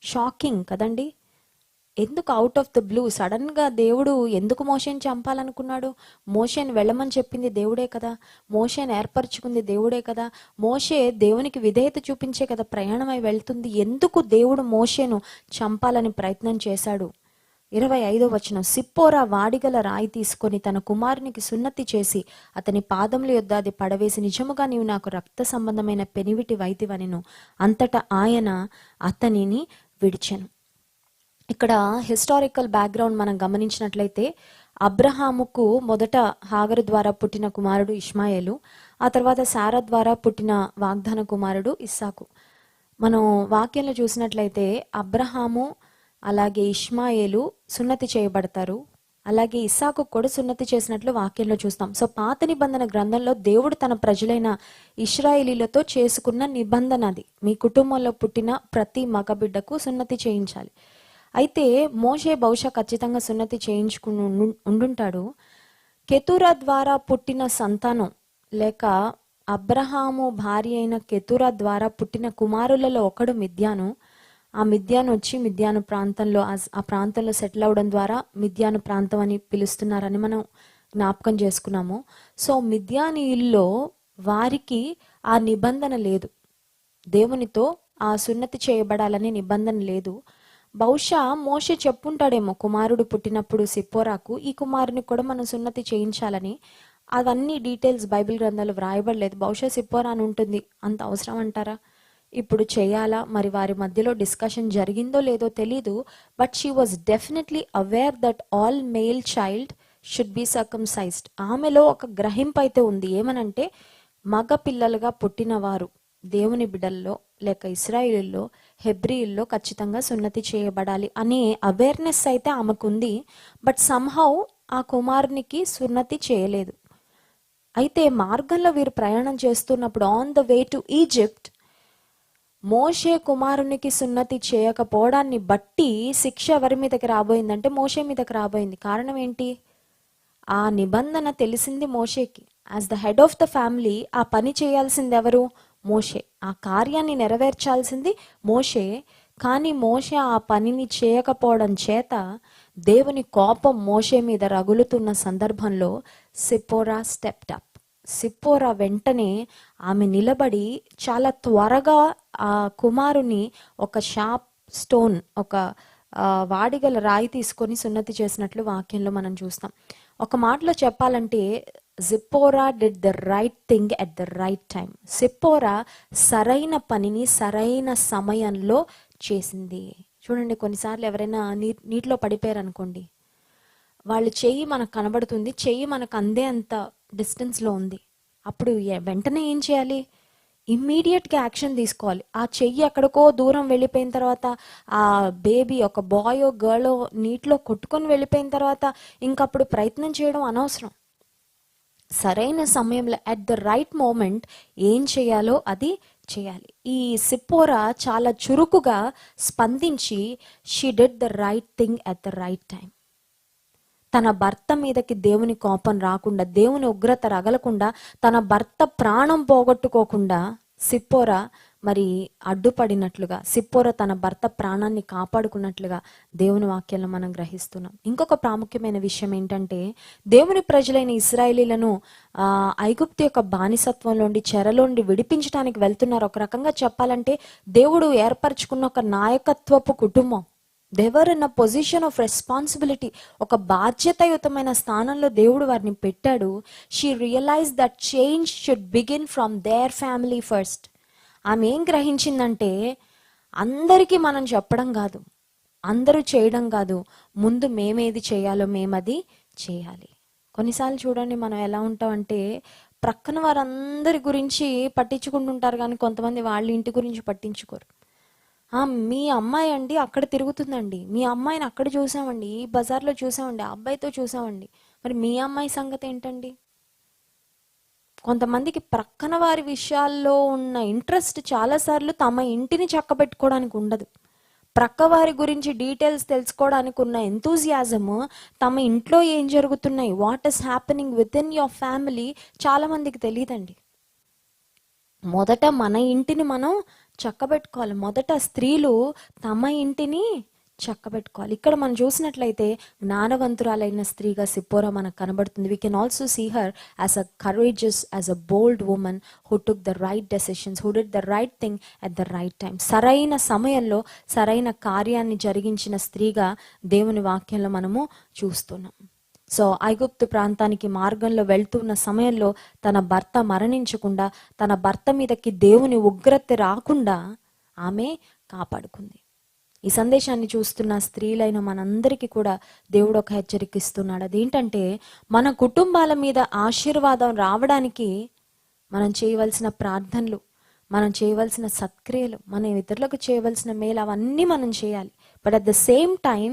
షాకింగ్ కదండి. ఎందుకు out of the blue sudden గా దేవుడు ఎందుకు మోషేని చంపాలనుకున్నాడు? మోషేని వెళ్ళమని చెప్పింది దేవుడే కదా, మోషేని ఏర్పరచుకుంది దేవుడే కదా, మోషే దేవునికి విధేయత చూపించే కదా ప్రయాణమై వెళ్తుంది. ఎందుకు దేవుడు మోషేను చంపాలని ప్రయత్నం చేశాడు? 25వ వచనం, సిప్పోరా వాడిగల రాయి తీసుకొని తన కుమారునికి సున్నతి చేసి అతని పాదముల యొద్ద అది పడవేసి, నిజముగా నీవు నాకు రక్త సంబంధమైన పెనివిటి వైతివనెను. అంతటా ఆయన అతనిని విడిచెను. ఇక్కడ హిస్టారికల్ బ్యాక్గ్రౌండ్ మనం గమనించినట్లయితే, అబ్రహాముకు మొదట హాగరు ద్వారా పుట్టిన కుమారుడు ఇష్మాయేలు, ఆ తర్వాత శారా ద్వారా పుట్టిన వాగ్దాన కుమారుడు ఇస్సాకు. మనం వాక్యంలో చూసినట్లయితే అబ్రహాము అలాగే ఇష్మాయేలు సున్నతి చేయబడతారు, అలాగే ఇస్సాకు కూడా సున్నతి చేసినట్లు వాక్యంలో చూస్తాం. సో పాత నిబంధన గ్రంథంలో దేవుడు తన ప్రజలైన ఇశ్రాయేలీలతో చేసుకున్న నిబంధన అది, మీ కుటుంబంలో పుట్టిన ప్రతి మగబిడ్డకు సున్నతి చేయించాలి. అయితే మోషే బహుశా ఖచ్చితంగా సున్నతి చేయించుకుని ఉండుంటాడు. కెతురా ద్వారా పుట్టిన సంతానం లేక అబ్రహాము భార్య అయిన కెతురా ద్వారా పుట్టిన కుమారులలో ఒకడు మిద్యాను. ఆ మిద్యాను వచ్చి మిద్యాను ప్రాంతంలో ఆ ప్రాంతంలో సెటిల్ అవడం ద్వారా మిద్యాను ప్రాంతం అని పిలుస్తున్నారని మనం జ్ఞాపకం చేసుకున్నాము. సో మిద్యానీయుల్లో వారికి ఆ నిబంధన లేదు, దేవునితో ఆ సున్నతి చేయబడాలనే నిబంధన లేదు. బహుశా మోషే చెప్పుంటాడేమో కుమారుడు పుట్టినప్పుడు సిప్పోరాకు, ఈ కుమారుని కూడా మనం సున్నతి చేయించాలని. అవన్నీ డీటెయిల్స్ బైబిల్ గ్రంథాలు వ్రాయబడలేదు. బహుశా సిప్పోరా అని ఉంటుంది. అంత అవసరం అంటారా? ఇప్పుడు చేయాలా? మరి వారి మధ్యలో డిస్కషన్ జరిగిందో లేదో తెలీదు. But she was definitely aware that all male child should be circumcised. ఆమెలో ఒక గ్రహింపు అయితే ఉంది. ఏమనంటే మగ పిల్లలుగా పుట్టిన వారు దేవుని బిడ్డల్లో లేక ఇశ్రాయేలుల్లో హెబ్రీయుల్లో ఖచ్చితంగా సున్నతి చేయబడాలి అనే అవేర్నెస్ అయితే ఆమెకుంది. బట్ సమ్హౌ ఆ కుమారునికి సున్నతి చేయలేదు. అయితే మార్గంలో వీరు ప్రయాణం చేస్తున్నప్పుడు on the way to Egypt మోషే కుమారునికి సున్నతి చేయకపోవడాన్ని బట్టి శిక్ష ఎవరి మీదకి రాబోయిందంటే మోషే మీదకి రాబోయింది. కారణం ఏంటి? ఆ నిబంధన తెలిసింది మోషేకి. As the head of the family ఆ పని చేయాల్సింది ఎవరు? మోషే. ఆ కార్యాన్ని నెరవేర్చాల్సింది మోషే. కానీ మోషే ఆ పనిని చేయకపోవడం చేత దేవుని కోపం మోషే మీద రగులుతున్న సందర్భంలో సిప్పోరా స్టెప్డ్ అప్. సిప్పోరా వెంటనే ఆమె నిలబడి చాలా త్వరగా ఆ కుమారుని ఒక షార్ప్ స్టోన్, ఒక వాడిగల రాయి తీసుకొని సున్నతి చేసినట్లు వాక్యంలో మనం చూస్తాం. ఒక మాటలో చెప్పాలంటే Zipporah did the right thing at the right time. Zipporah సరైన పనిని సరైన సమయంలో చేసింది. చూడండి, కొన్నిసార్లు ఎవరైనా నీటిలో పడిపోయారు అనుకోండి, వాళ్ళు చెయ్యి మనకు కనబడుతుంది, చెయ్యి మనకు అందే అంత డిస్టెన్స్లో ఉంది. అప్పుడు వెంటనే ఏం చేయాలి? ఇమ్మీడియట్గా యాక్షన్ తీసుకోవాలి. ఆ చెయ్యి ఎక్కడికో దూరం వెళ్ళిపోయిన తర్వాత, ఆ బేబీ ఒక బాయో గర్లో నీటిలో కొట్టుకొని వెళ్ళిపోయిన తర్వాత ఇంకప్పుడు ప్రయత్నం చేయడం అనవసరం. సరైన సమయంలో అట్ ద రైట్ మూమెంట్ ఏం చేయాలో అది చేయాలి. ఈ సిప్పోరా చాలా చురుకుగా స్పందించి she did the right thing at the right time. తన భర్త మీదకి దేవుని కోపం రాకుండా, దేవుని ఉగ్రత రగలకుండా, తన భర్త ప్రాణం పోగొట్టుకోకుండా సిప్పోరా మరి అడ్డుపడినట్లుగా, సిప్పోరా తన భర్త ప్రాణాన్ని కాపాడుకున్నట్లుగా దేవుని వాక్యంలో మనం గ్రహిస్తున్నాం. ఇంకొక ప్రాముఖ్యమైన విషయం ఏంటంటే, దేవుని ప్రజలైన ఇశ్రాయేలీలను ఐగుప్తు యొక్క బానిసత్వంలోండి, చెరలోండి విడిపించడానికి వెళ్తున్నారు. ఒక రకంగా చెప్పాలంటే దేవుడు ఏర్పరచుకున్న ఒక నాయకత్వపు కుటుంబం. They were in a position of responsibility. ఒక బాధ్యతాయుతమైన స్థానంలో దేవుడు వారిని పెట్టాడు. She realise that change should begin from their family first. ఆమె ఏం గ్రహించిందంటే, అందరికీ మనం చెప్పడం కాదు, అందరూ చేయడం కాదు, ముందు మేమేది చేయాలో మేమది చేయాలి. కొన్నిసార్లు చూడండి, మనం ఎలా ఉంటామంటే ప్రక్కన వారందరి గురించి పట్టించుకుంటుంటారు, కానీ కొంతమంది వాళ్ళ ఇంటి గురించి పట్టించుకోరు. మీ అమ్మాయి అండి అక్కడ తిరుగుతుందండి, మీ అమ్మాయిని అక్కడ చూసామండి, ఈ బజార్లో చూసామండి, ఆ అబ్బాయితో చూసామండి, మరి మీ అమ్మాయి సంగతి ఏంటండి? కొంతమందికి ప్రక్కన వారి విషయాల్లో ఉన్న ఇంట్రెస్ట్ చాలాసార్లు తమ ఇంటిని చక్కబెట్టుకోవడానికి ఉండదు. ప్రక్క వారి గురించి డీటెయిల్స్ తెలుసుకోవడానికి ఉన్న ఎంతూజియాజము తమ ఇంట్లో ఏం జరుగుతున్నాయి, what is happening with in your family చాలా మందికి తెలియదండి. మొదట మన ఇంటిని మనం చక్కబెట్టుకోవాలి. మొదట స్త్రీలు తమ ఇంటిని చక్కబెట్టుకోవాలి. ఇక్కడ మనం చూసినట్లయితే జ్ఞానవంతురాలైన స్త్రీగా సిప్పోరా మనకు కనబడుతుంది. We can also see her as a courageous, as a bold woman who took the right decisions, who did the right thing at the right time. సరైన సమయంలో సరైన కార్యాన్ని జరిగించిన స్త్రీగా దేవుని వాక్యంలో మనము చూస్తున్నాం. సో ఐగుప్తు ప్రాంతానికి మార్గంలో వెళ్తున్న సమయంలో తన భర్త మరణించకుండా, తన భర్త మీదకి దేవుని ఉగ్రత రాకుండా ఆమె కాపాడుకుంది. ఈ సందేశాన్ని చూస్తున్న స్త్రీలైన మనందరికీ కూడా దేవుడు ఒక హెచ్చరిక ఇస్తున్నాడు. అదేంటంటే, మన కుటుంబాల మీద ఆశీర్వాదం రావడానికి మనం చేయవలసిన ప్రార్థనలు, మనం చేయవలసిన సత్క్రియలు, మనం ఇతరులకు చేయవలసిన మేలు అవన్నీ మనం చేయాలి. But at the same time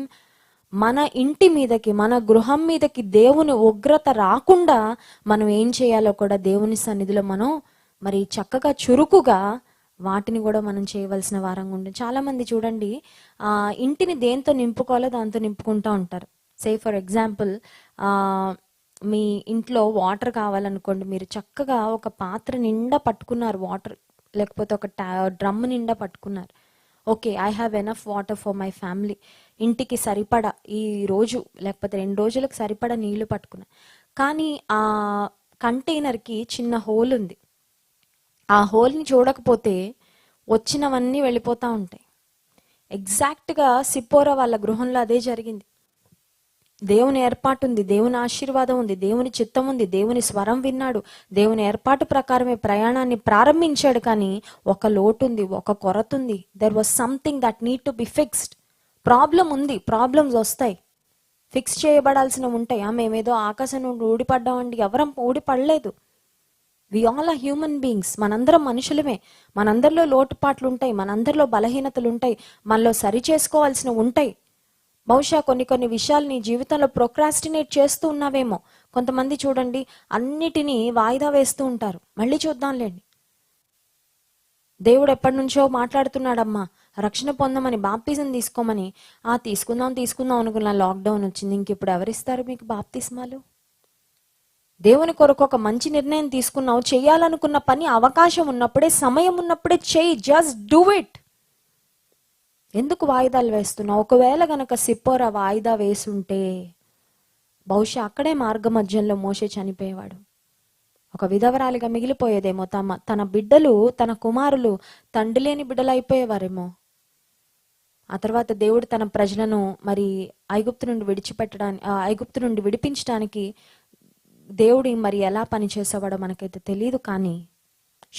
మన ఇంటి మీదకి, మన గృహం మీదకి దేవుని ఉగ్రత రాకుండా మనం ఏం చేయాలో కూడా దేవుని సన్నిధిలో మనం మరి చక్కగా చురుకుగా వాటిని కూడా మనం చేయవలసిన వారంగా ఉంటుంది. చాలా మంది చూడండి, ఇంటిని దేంతో నింపుకోవాలో దాంతో నింపుకుంటూ ఉంటారు. సే ఫర్ ఎగ్జాంపుల్, మీ ఇంట్లో వాటర్ కావాలనుకోండి, మీరు చక్కగా ఒక పాత్ర నిండా పట్టుకున్నారు వాటర్, లేకపోతే ఒక డ్రమ్ నిండా పట్టుకున్నారు. Okay, I have enough water for my family, ఇంటికి సరిపడా ఈ రోజు లేకపోతే 2 రోజులకు సరిపడా నీళ్లు పట్టుకున్నా. కానీ ఆ కంటైనర్కి చిన్న హోల్ ఉంది. ఆ హోల్ని చూడకపోతే వచ్చినవన్నీ వెళ్ళిపోతూ ఉంటాయి. ఎగ్జాక్ట్గా సిప్పోరా వాళ్ళ గృహంలో అదే జరిగింది. దేవుని ఏర్పాటు ఉంది, దేవుని ఆశీర్వాదం ఉంది, దేవుని చిత్తం ఉంది, దేవుని స్వరం విన్నాడు, దేవుని ఏర్పాటు ప్రకారమే ప్రయాణాన్ని ప్రారంభించాడు. కానీ ఒక లోటు ఉంది, ఒక కొరత ఉంది. There was something that need to be fixed. Problem ఉంది, ప్రాబ్లమ్స్ వస్తాయి, ఫిక్స్ చేయబడాల్సినవి ఉంటాయి. మేమేదో ఆకాశం నుండి ఊడిపడ్డామండి, ఎవరం ఊడిపడలేదు. We all are human beings, మనందరం మనుషులమే, మనందరిలో లోటుపాట్లు ఉంటాయి, మనందరిలో బలహీనతలు ఉంటాయి, మనలో సరి చేసుకోవాల్సినవి ఉంటాయి. బహుశా కొన్ని విషయాలు నీ జీవితంలో ప్రొక్రాస్టినేట్ చేస్తూ ఉన్నావేమో. కొంతమంది చూడండి, అన్నిటినీ వాయిదా వేస్తూ ఉంటారు. మళ్ళీ చూద్దాంలేండి, దేవుడు ఎప్పటి నుంచో మాట్లాడుతున్నాడమ్మా, రక్షణ పొందమని, బాప్తిజం తీసుకోమని. తీసుకుందాం అనుకున్నా, లాక్డౌన్ వచ్చింది, ఇంకెప్పుడు ఎవరిస్తారు మీకు బాప్తిస్మాలు? దేవుని కొరకు ఒక మంచి నిర్ణయం తీసుకున్నావు, చేయాలనుకున్న పని అవకాశం ఉన్నప్పుడే, సమయం ఉన్నప్పుడే చేయి. Just do it. ఎందుకు వాయిదాలు వేస్తున్నావు? ఒకవేళ గనక సిప్పోరా వాయిదా వేసుంటే బహుశా అక్కడే మార్గ మధ్యంలో మోషే చనిపోయేవాడు. ఒక విధవరాలిగా మిగిలిపోయేదేమో. తన బిడ్డలు, తన కుమారులు తండ్రి లేని బిడ్డలు అయిపోయేవారేమో. ఆ తర్వాత దేవుడు తన ప్రజలను మరి ఐగుప్తు నుండి విడిపించడానికి దేవుడు మరి ఎలా పనిచేసేవాడో మనకైతే తెలియదు. కానీ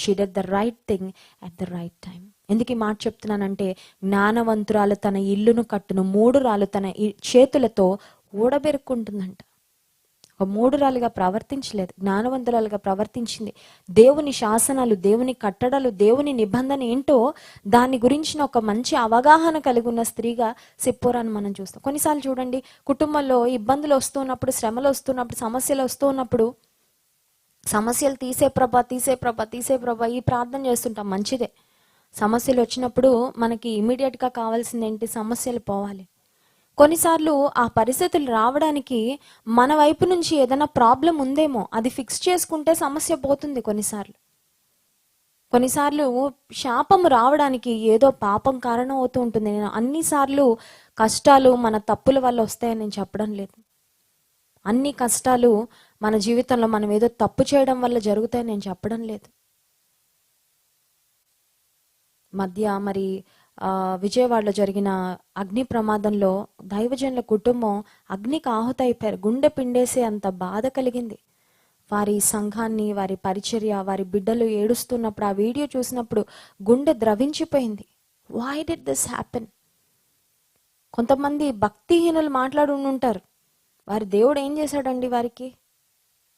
she did the right thing at the right time. ఎందుకు ఈ మాట చెప్తున్నానంటే, జ్ఞానవంతురాలు తన ఇల్లును కట్టును, 3 రాళ్ళు తన చేతులతో ఊడబెరుక్కుంటుందంట. ఒక 3 రాలుగా ప్రవర్తించలేదు, జ్ఞానవంతురాలుగా ప్రవర్తించింది. దేవుని శాసనాలు, దేవుని కట్టడలు, దేవుని నిబంధన ఏంటో దాని గురించిన ఒక మంచి అవగాహన కలిగి ఉన్న స్త్రీగా సిప్పోరాను మనం చూస్తాం. కొన్నిసార్లు చూడండి, కుటుంబంలో ఇబ్బందులు వస్తున్నప్పుడు, శ్రమలు వస్తున్నప్పుడు, సమస్యలు వస్తున్నప్పుడు, సమస్యలు తీసే ప్రభా ఈ ప్రార్థన చేస్తుంటాం. మంచిదే. సమస్యలు వచ్చినప్పుడు మనకి ఇమీడియట్గా కావాల్సింది ఏంటి? సమస్యలు పోవాలి. కొన్నిసార్లు ఆ పరిస్థితులు రావడానికి మన వైపు నుంచి ఏదైనా ప్రాబ్లం ఉందేమో, అది ఫిక్స్ చేసుకుంటే సమస్య పోతుంది. కొన్నిసార్లు శాపము రావడానికి ఏదో పాపం కారణం అవుతూ ఉంటుంది. నేను అన్నిసార్లు కష్టాలు మన తప్పుల వల్ల వస్తాయని నేను చెప్పడం లేదు. అన్ని కష్టాలు మన జీవితంలో మనం ఏదో తప్పు చేయడం వల్ల జరుగుతాయని నేను చెప్పడం లేదు. మరి విజయవాడలో జరిగిన అగ్ని ప్రమాదంలో దైవజనుల కుటుంబం అగ్నికి ఆహుతైపోయారు. గుండె పిండేసే అంత బాధ కలిగింది. వారి సంఘాన్ని, వారి పరిచర్య, వారి బిడ్డలు ఏడుస్తున్నప్పుడు, ఆ వీడియో చూసినప్పుడు గుండె ద్రవించిపోయింది. Why did this happen? కొంతమంది భక్తిహీనులు మాట్లాడుంటారు, వారి దేవుడు ఏం చేశాడండి వారికి?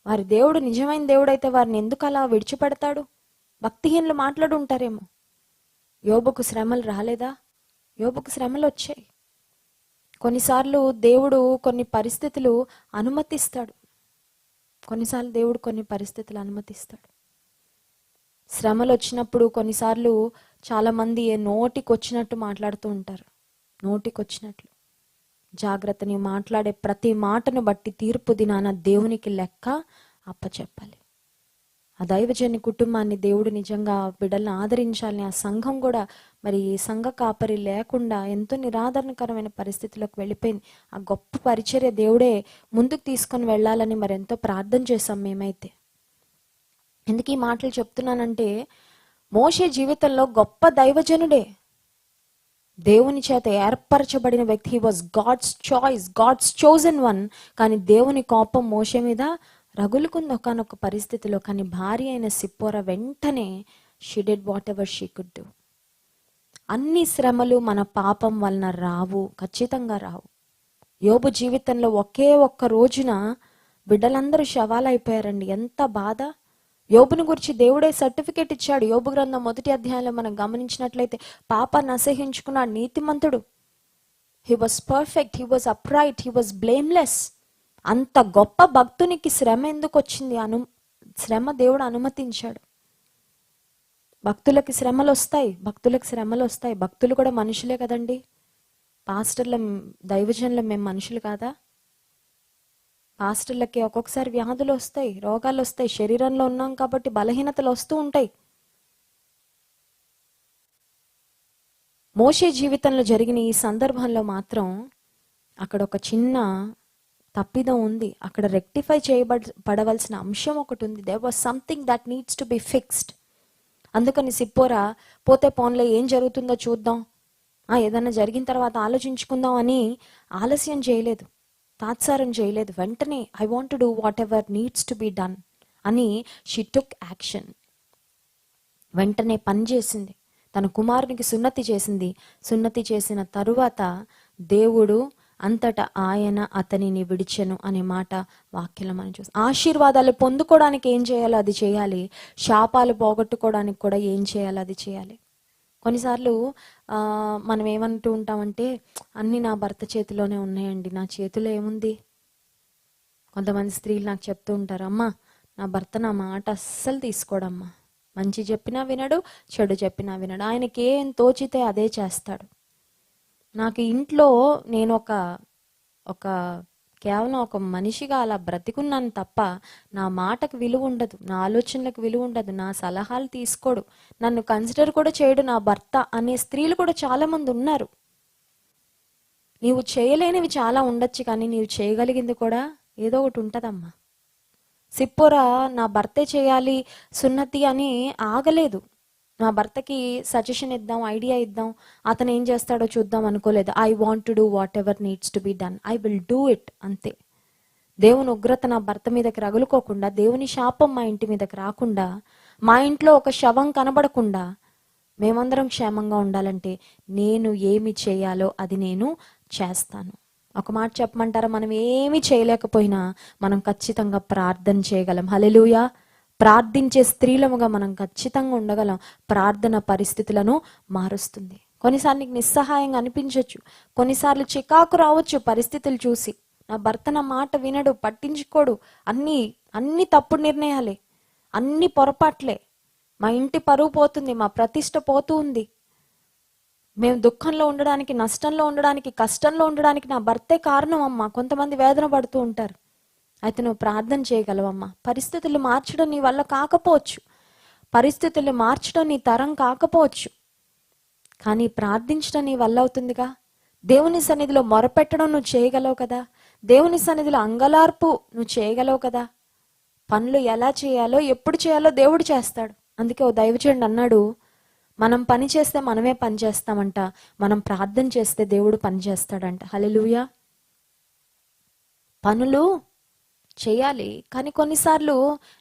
వారి దేవుడు నిజమైన దేవుడైతే వారిని ఎందుకు అలా విడిచిపెడతాడు? భక్తిహీనులు మాట్లాడుంటారేమో. యోబుకు శ్రమలు రాలేదా? యోబుకు శ్రమలు వచ్చాయి. కొన్నిసార్లు దేవుడు కొన్ని పరిస్థితులు అనుమతిస్తాడు. శ్రమలు వచ్చినప్పుడు కొన్నిసార్లు చాలా మంది నోటికొచ్చినట్టు మాట్లాడుతూ ఉంటారు. నోటికొచ్చినట్లు. జాగ్రత్త, నీ మాట్లాడే ప్రతి మాటను బట్టి తీర్పు దినాన దేవునికి లెక్క అప్పచెప్పాలి. ఆ దైవజని కుటుంబాన్ని దేవుడు నిజంగా బిడ్డల్ని ఆదరించాలని, ఆ సంఘం కూడా మరి సంఘ కాపరి లేకుండా ఎంతో నిరాదరణకరమైన పరిస్థితిలోకి వెళ్ళిపోయింది. ఆ గొప్ప పరిచర్య దేవుడే ముందుకు తీసుకొని వెళ్ళాలని మరి ఎంతో ప్రార్థన చేశాం మేమైతే. ఎందుకు ఈ మాటలు చెప్తున్నానంటే, మోషే జీవితంలో గొప్ప దైవజనుడే, దేవుని చేత ఏర్పరచబడిన వ్యక్తి. He was God's choice, God's chosen one. కానీ దేవుని కోపం మోషే మీద రగులుకుంది ఒకానొక పరిస్థితిలో. కానీ భార్య అయిన సిప్పోరా వెంటనే she did what ever she could do. అన్ని శ్రమలు మన పాపం వలన రావు, ఖచ్చితంగా రావు. యోబు జీవితంలో ఒకే ఒక్క రోజున బిడ్డలందరూ శవాలైపోయారండి. ఎంత బాధ! యోబుని గురించి దేవుడే సర్టిఫికేట్ ఇచ్చాడు. యోబు గ్రంథం 1వ అధ్యాయంలో మనం గమనించినట్లయితే, పాపాన్ని అసహించుకున్నాడు, నీతిమంతుడు. He was perfect, he was upright, he was blameless. అంత గొప్ప భక్తునికి శ్రమ ఎందుకు వచ్చింది? శ్రమ దేవుడు అనుమతించాడు. భక్తులకి శ్రమలు వస్తాయి, భక్తులకు శ్రమలు వస్తాయి. భక్తులు కూడా మనుషులే కదండి. పాస్టర్ల, దైవజనులు మేము మనుషులు కాదా? పాస్టర్లకి ఒక్కొక్కసారి వ్యాధులు వస్తాయి, రోగాలు వస్తాయి. శరీరంలో ఉన్నాం కాబట్టి బలహీనతలు వస్తూ ఉంటాయి. మోషే జీవితంలో జరిగిన ఈ సందర్భంలో మాత్రం అక్కడ ఒక చిన్న తప్పిదం ఉంది. అక్కడ రెక్టిఫై చేయబడవలసిన అంశం ఒకటి ఉంది. There was something that needs to be fixed. అందుకని సిప్పోరా పోతే పోన్లే, ఏం జరుగుతుందో చూద్దాం, ఏదన్నా జరిగిన తర్వాత ఆలోచించుకుందాం అని ఆలస్యం చేయలేదు, తాత్సారం చేయలేదు. వెంటనే I want to do what ever needs to be done అని షీ టుక్ యాక్షన్. వెంటనే పని చేసింది. తన కుమారునికి సున్నతి చేసింది. సున్నతి చేసిన తరువాత దేవుడు అంతటా ఆయన అతనిని విడిచెను అనే మాట వాక్యంలో మనం చూస్తాం. ఆశీర్వాదాలు పొందుకోవడానికి ఏం చేయాలో అది చేయాలి, శాపాలు పోగొట్టుకోవడానికి కూడా ఏం చేయాలో అది చేయాలి. కొన్నిసార్లు మనం ఏమంటూ ఉంటామంటే, అన్నీ నా భర్త చేతిలోనే ఉన్నాయండి, నా చేతిలో ఏముంది? కొంతమంది స్త్రీలు నాకు చెప్తూ ఉంటారు, అమ్మా నా భర్త నా మాట అస్సలు తీసుకోడమ్మా, మంచి చెప్పినా వినడు, చెడు చెప్పినా వినడు, ఆయనకి ఏం తోచితే అదే చేస్తాడు. నాకు ఇంట్లో నేను ఒక కేవలం ఒక మనిషిగా అలా బ్రతికున్నాను తప్ప నా మాటకు విలువ ఉండదు, నా ఆలోచనలకు విలువ ఉండదు, నా సలహాలు తీసుకోడు, నన్ను కన్సిడర్ కూడా చేయడు నా భర్త అనే స్త్రీలు కూడా చాలా మంది ఉన్నారు. నీవు చేయలేనివి చాలా ఉండొచ్చు, కానీ నీవు చేయగలిగింది కూడా ఏదో ఒకటి ఉంటుందమ్మా. సిప్పోరా నా భర్తే చేయాలి సున్నతి అని ఆగలేదు. నా భర్తకి సజెషన్ ఇద్దాం, ఐడియా ఇద్దాం, అతను ఏం చేస్తాడో చూద్దాం అనుకోలేదు. I want to do what ever needs to be done, I will do it, అంతే. దేవుని ఉగ్రత నా భర్త మీదకి రగులుకోకుండా, దేవుని శాపం మా ఇంటి మీదకి రాకుండా, మా ఇంట్లో ఒక శవం కనబడకుండా మేమందరం క్షేమంగా ఉండాలంటే నేను ఏమి చేయాలో అది నేను చేస్తాను. ఒక మాట చెప్పమంటారా? మనం ఏమి చేయలేకపోయినా మనం ఖచ్చితంగా ప్రార్థన చేయగలం. హల్లెలూయా. ప్రార్థించే స్త్రీలముగా మనం ఖచ్చితంగా ఉండగలం. ప్రార్థన పరిస్థితులను మారుస్తుంది. కొన్నిసార్లు నీకు నిస్సహాయంగా అనిపించవచ్చు, కొన్నిసార్లు చికాకు రావచ్చు పరిస్థితులు చూసి. నా భర్త నా మాట వినడు, పట్టించుకోడు, అన్ని తప్పుడు నిర్ణయాలే, అన్ని పొరపాట్లే, మా ఇంటి పరువు పోతుంది, మా ప్రతిష్ట పోతూ ఉంది, మేము దుఃఖంలో ఉండడానికి, నష్టంలో ఉండడానికి, కష్టంలో ఉండడానికి నా భర్తే కారణం అమ్మా. కొంతమంది వేదన పడుతూ ఉంటారు. అయితే నువ్వు ప్రార్థన చేయగలవమ్మా. పరిస్థితులు మార్చడం నీ వల్ల కాకపోవచ్చు, పరిస్థితులు మార్చడం నీ తరం కాకపోవచ్చు, కానీ ప్రార్థించడం నీ వల్ల అవుతుందిగా. దేవుని సన్నిధిలో మొరపెట్టడం నువ్వు చేయగలవు కదా, దేవుని సన్నిధిలో అంగలార్పు నువ్వు చేయగలవు కదా. పనులు ఎలా చేయాలో, ఎప్పుడు చేయాలో దేవుడు చేస్తాడు. అందుకే ఓ దైవజనుడు అన్నాడు, మనం పని చేస్తే మనమే పని చేస్తామంట, మనం ప్రార్థన చేస్తే దేవుడు పని చేస్తాడంట. హల్లెలూయా. పనులు చేయాలి, కానీ కొన్నిసార్లు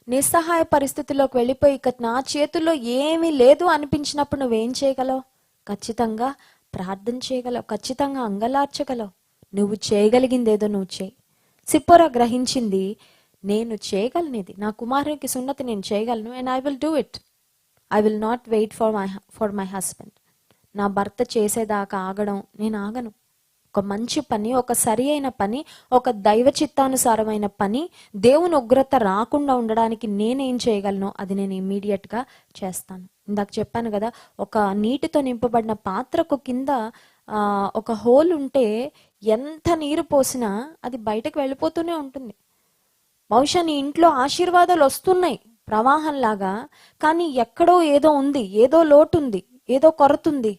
నిస్సహాయ పరిస్థితుల్లోకి వెళ్ళిపోయి ఇక నా చేతుల్లో ఏమీ లేదు అనిపించినప్పుడు నువ్వేం చేయగలవు? ఖచ్చితంగా ప్రార్థన చేయగలవు, ఖచ్చితంగా అంగలార్చగలవు. నువ్వు చేయగలిగింది ఏదో నువ్వు చేయి. సిప్పోరా గ్రహించింది, నేను చేయగలను, ఇది నా కుమారునికి సున్నతి నేను చేయగలను, and I will do it. I will not wait for my husband. నా భర్త చేసేదాకా ఆగడం నేను ఆగను. ఒక మంచి పని, ఒక సరి అయిన పని, ఒక దైవ చిత్తానుసారమైన పని, దేవుని ఉగ్రత రాకుండా ఉండడానికి నేనేం చేయగలను అది నేను ఇమ్మీడియట్గా చేస్తాను. ఇందాక చెప్పాను కదా, ఒక నీటితో నింపబడిన పాత్రకు కింద ఒక హోల్ ఉంటే ఎంత నీరు పోసినా అది బయటకు వెళ్ళిపోతూనే ఉంటుంది. బహుశా నీ ఇంట్లో ఆశీర్వాదాలు వస్తున్నాయి, ప్రవాహంలాగా. కానీ ఎక్కడో ఏదో ఉంది, ఏదో లోటు ఉంది, ఏదో కొరత ఉంది.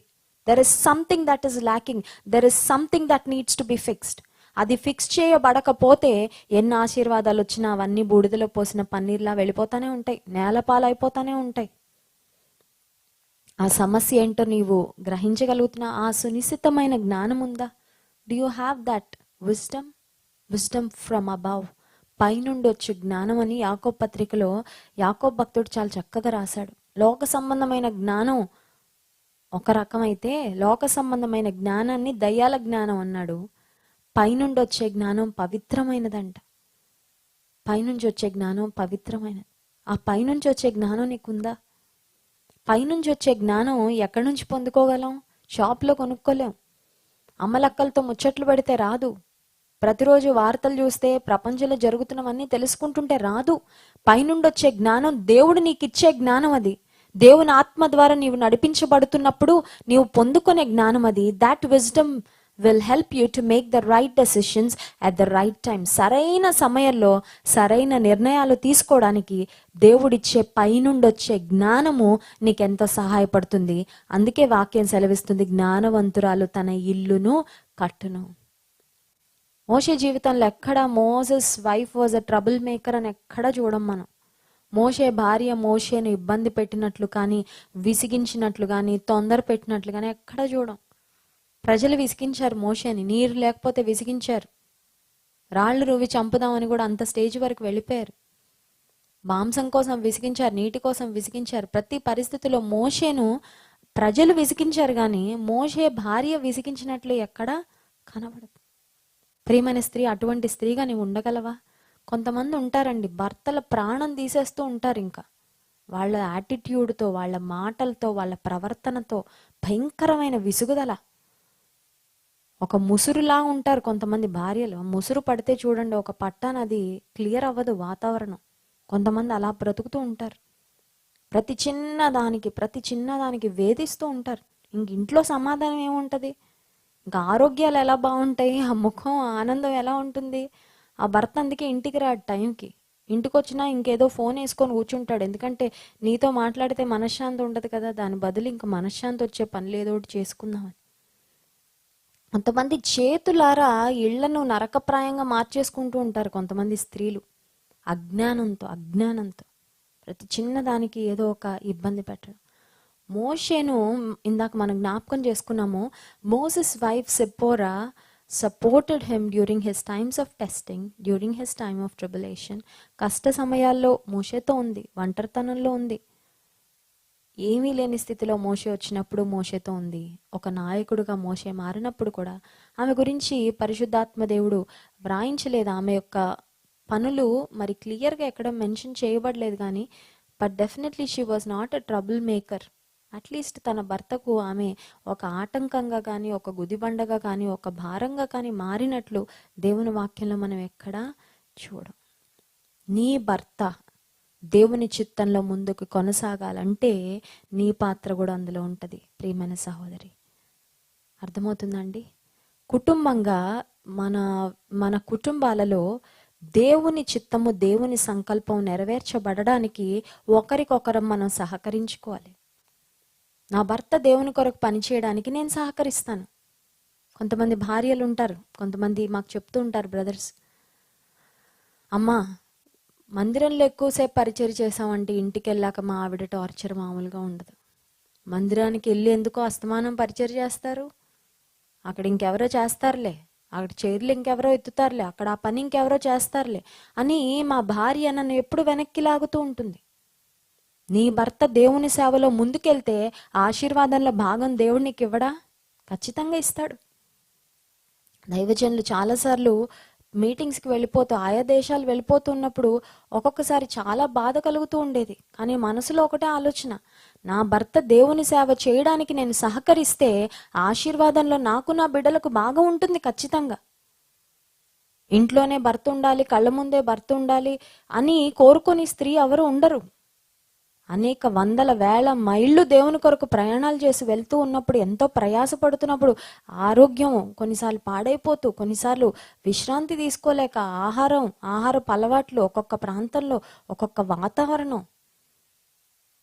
There is something that is lacking, there is something that needs to be fixed. అది ఫిక్స్ చేయబడకపోతే ఎన్ని ఆశీర్వాదాలు వచ్చినా అవన్నీ బూడిదలో పోసిన పన్నీర్లా వెళ్ళిపోతానే ఉంటాయి, నేలపాలైపోతానే ఉంటాయి. ఆ సమస్య ఏంటో నీవు గ్రహించగలుగుతున్నా? ఆ సునిశ్చితమైన జ్ఞానం ఉందా? Do you have that wisdom? Wisdom from above, పైనుండి వచ్చే జ్ఞానం అని యాకోబు పత్రికలో యాకోబు భక్తుడు చాలా చక్కగా రాశాడు. లోక సంబంధమైన జ్ఞానం ఒక రకమైతే లోక సంబంధమైన జ్ఞానాన్ని దయ్యాల జ్ఞానం అన్నాడు. పైనుండి వచ్చే జ్ఞానం పవిత్రమైనదంట. పైనుంచి వచ్చే జ్ఞానం పవిత్రమైనది. ఆ పైనుంచి వచ్చే జ్ఞానం నీకుందా? పైనుంచి వచ్చే జ్ఞానం ఎక్కడి నుంచి పొందుకోగలం? షాప్లో కొనుక్కోలేం. అమ్మలక్కలతో ముచ్చట్లు పెడితే రాదు. ప్రతిరోజు వార్తలు చూస్తే ప్రపంచంలో జరుగుతున్నవన్నీ తెలుసుకుంటుంటే రాదు. పైనుండి వచ్చే జ్ఞానం దేవుడు నీకు ఇచ్చే జ్ఞానం. అది దేవుని ఆత్మ ద్వారా నీవు నడిపించబడుతున్నప్పుడు నీవు పొందుకునే జ్ఞానం అది. That wisdom will help you to make the right decisions at the right time. సరైన సమయంలో సరైన నిర్ణయాలు తీసుకోవడానికి దేవుడిచ్చే పైనుండి వచ్చే జ్ఞానము నీకెంతో సహాయపడుతుంది. అందుకే వాక్యం సెలవిస్తుంది, జ్ఞానవంతురాలు తన ఇల్లును కట్టును. మోషే జీవితంలో ఎక్కడ Moses wife was a trouble maker అని ఎక్కడ చూడం మనం. మోషే భార్య మోషేను ఇబ్బంది పెట్టినట్లు కానీ, విసిగించినట్లు కానీ, తొందర పెట్టినట్లు కానీ ఎక్కడ చూడం. ప్రజలు విసిగించారు మోషేని, నీరు లేకపోతే విసిగించారు, రాళ్ళు రువి చంపుదామని కూడా అంత స్టేజ్ వరకు వెళ్ళిపోయారు. మాంసం కోసం విసిగించారు, నీటి కోసం విసిగించారు. ప్రతి పరిస్థితిలో మోషేను ప్రజలు విసిగించారు కానీ మోషే భార్య విసిగించినట్లు ఎక్కడా కనబడదు. ప్రియమైన స్త్రీ, అటువంటి స్త్రీగా నీవు ఉండగలవా? కొంతమంది ఉంటారండి, భర్తల ప్రాణం తీసేస్తూ ఉంటారు. ఇంకా వాళ్ళ యాటిట్యూడ్తో, వాళ్ళ మాటలతో, వాళ్ళ ప్రవర్తనతో భయంకరమైన విసుగుదల. ఒక ముసురులా ఉంటారు కొంతమంది భార్యలు. ముసురు పడితే చూడండి, ఒక పట్టాన అది క్లియర్ అవ్వదు వాతావరణం. కొంతమంది అలా బ్రతుకుతూ ఉంటారు. ప్రతి చిన్నదానికి వేధిస్తూ ఉంటారు. ఇంక ఇంట్లో సమాధానం ఏముంటుంది? ఇంకా ఆరోగ్యాలు ఎలా బాగుంటాయి? ఆ ముఖం ఆనందం ఎలా ఉంటుంది? ఆ భర్త అందుకే ఇంటికి రాడు టైంకి. ఇంటికి వచ్చినా ఇంకేదో ఫోన్ వేసుకొని కూర్చుంటాడు. ఎందుకంటే నీతో మాట్లాడితే మనశ్శాంతి ఉండదు కదా, దాని బదులు ఇంకా మనశ్శాంతి వచ్చే పనులు ఏదో ఒకటి చేసుకుందామని. కొంతమంది చేతులారా ఇళ్లను నరకప్రాయంగా మార్చేసుకుంటూ ఉంటారు కొంతమంది స్త్రీలు. అజ్ఞానంతో ప్రతి చిన్నదానికి ఏదో ఒక ఇబ్బంది పెట్టడం. మోషేను ఇందాక మనం జ్ఞాపకం చేసుకున్నాము. Moses wife Zipporah supported him during his times of testing, during his time of tribulation. కష్ట సమయాల్లో మోషేతో ఉంది, ఒంటరితనంలో ఉంది, ఏమీ లేని స్థితిలో మోషే వచ్చినప్పుడు మోషేతో ఉంది. ఒక నాయకుడుగా మోషే మారినప్పుడు కూడా ఆమె గురించి పరిశుద్ధాత్మ దేవుడు వ్రాయించలేదు. ఆమె యొక్క పనులు మరి క్లియర్గా ఎక్కడ మెన్షన్ చేయబడలేదు కానీ, but definitely she was not a trouble maker. At least తన భర్తకు ఆమె ఒక ఆటంకంగా కానీ, ఒక గుదిబండగా కానీ, ఒక భారంగా కానీ మారినట్లు దేవుని వాక్యంలో మనం ఎక్కడా చూడం. నీ భర్త దేవుని చిత్తంలో ముందుకు కొనసాగాలంటే నీ పాత్ర కూడా అందులో ఉంటుంది. ప్రియమైన సహోదరి, అర్థమవుతుందండి? కుటుంబంగా మన కుటుంబాలలో దేవుని చిత్తము, దేవుని సంకల్పం నెరవేర్చబడడానికి ఒకరికొకరం మనం సహకరించుకోవాలి. నా భర్త దేవుని కొరకు పనిచేయడానికి నేను సహకరిస్తాను. కొంతమంది భార్యలు ఉంటారు, కొంతమంది మాకు చెప్తూ ఉంటారు బ్రదర్స్, అమ్మా మందిరంలో ఎక్కువసేపు పరిచయం చేసామంటే ఇంటికి వెళ్ళాక మా ఆవిడ టార్చర్ మామూలుగా ఉండదు. మందిరానికి వెళ్ళి ఎందుకో అస్తమానం పరిచయం చేస్తారు, అక్కడ ఇంకెవరో చేస్తారులే, అక్కడ చైర్లు ఇంకెవరో ఎత్తుతారులే, అక్కడ ఆ పని ఇంకెవరో చేస్తారులే అని మా భార్య నన్ను ఎప్పుడు వెనక్కి లాగుతూ ఉంటుంది. నీ భర్త దేవుని సేవలో ముందుకెళ్తే ఆశీర్వాదంలో భాగం దేవుడు నీకు ఇవ్వడా? ఖచ్చితంగా ఇస్తాడు. దైవజనులు చాలాసార్లు మీటింగ్స్కి వెళ్ళిపోతూ ఆయా దేశాలు వెళ్ళిపోతున్నప్పుడు ఒక్కొక్కసారి చాలా బాధ కలుగుతూ ఉండేది. కానీ మనసులో ఒకటే ఆలోచన, నా భర్త దేవుని సేవ చేయడానికి నేను సహకరిస్తే ఆశీర్వాదంలో నాకు నా బిడ్డలకు బాగా ఉంటుంది ఖచ్చితంగా. ఇంట్లోనే భర్త ఉండాలి, కళ్ళ ముందే భర్త ఉండాలి అని కోరుకొని స్త్రీ ఎవరు ఉండరు. అనేక వందల వేల మైళ్ళు దేవుని కొరకు ప్రయాణాలు చేసి వెళ్తూ ఉన్నప్పుడు, ఎంతో ప్రయాసపడుతున్నప్పుడు ఆరోగ్యం కొన్నిసార్లు పాడైపోతూ, కొన్నిసార్లు విశ్రాంతి తీసుకోలేక ఆహారపు అలవాట్లు, ఒక్కొక్క ప్రాంతంలో ఒక్కొక్క వాతావరణం,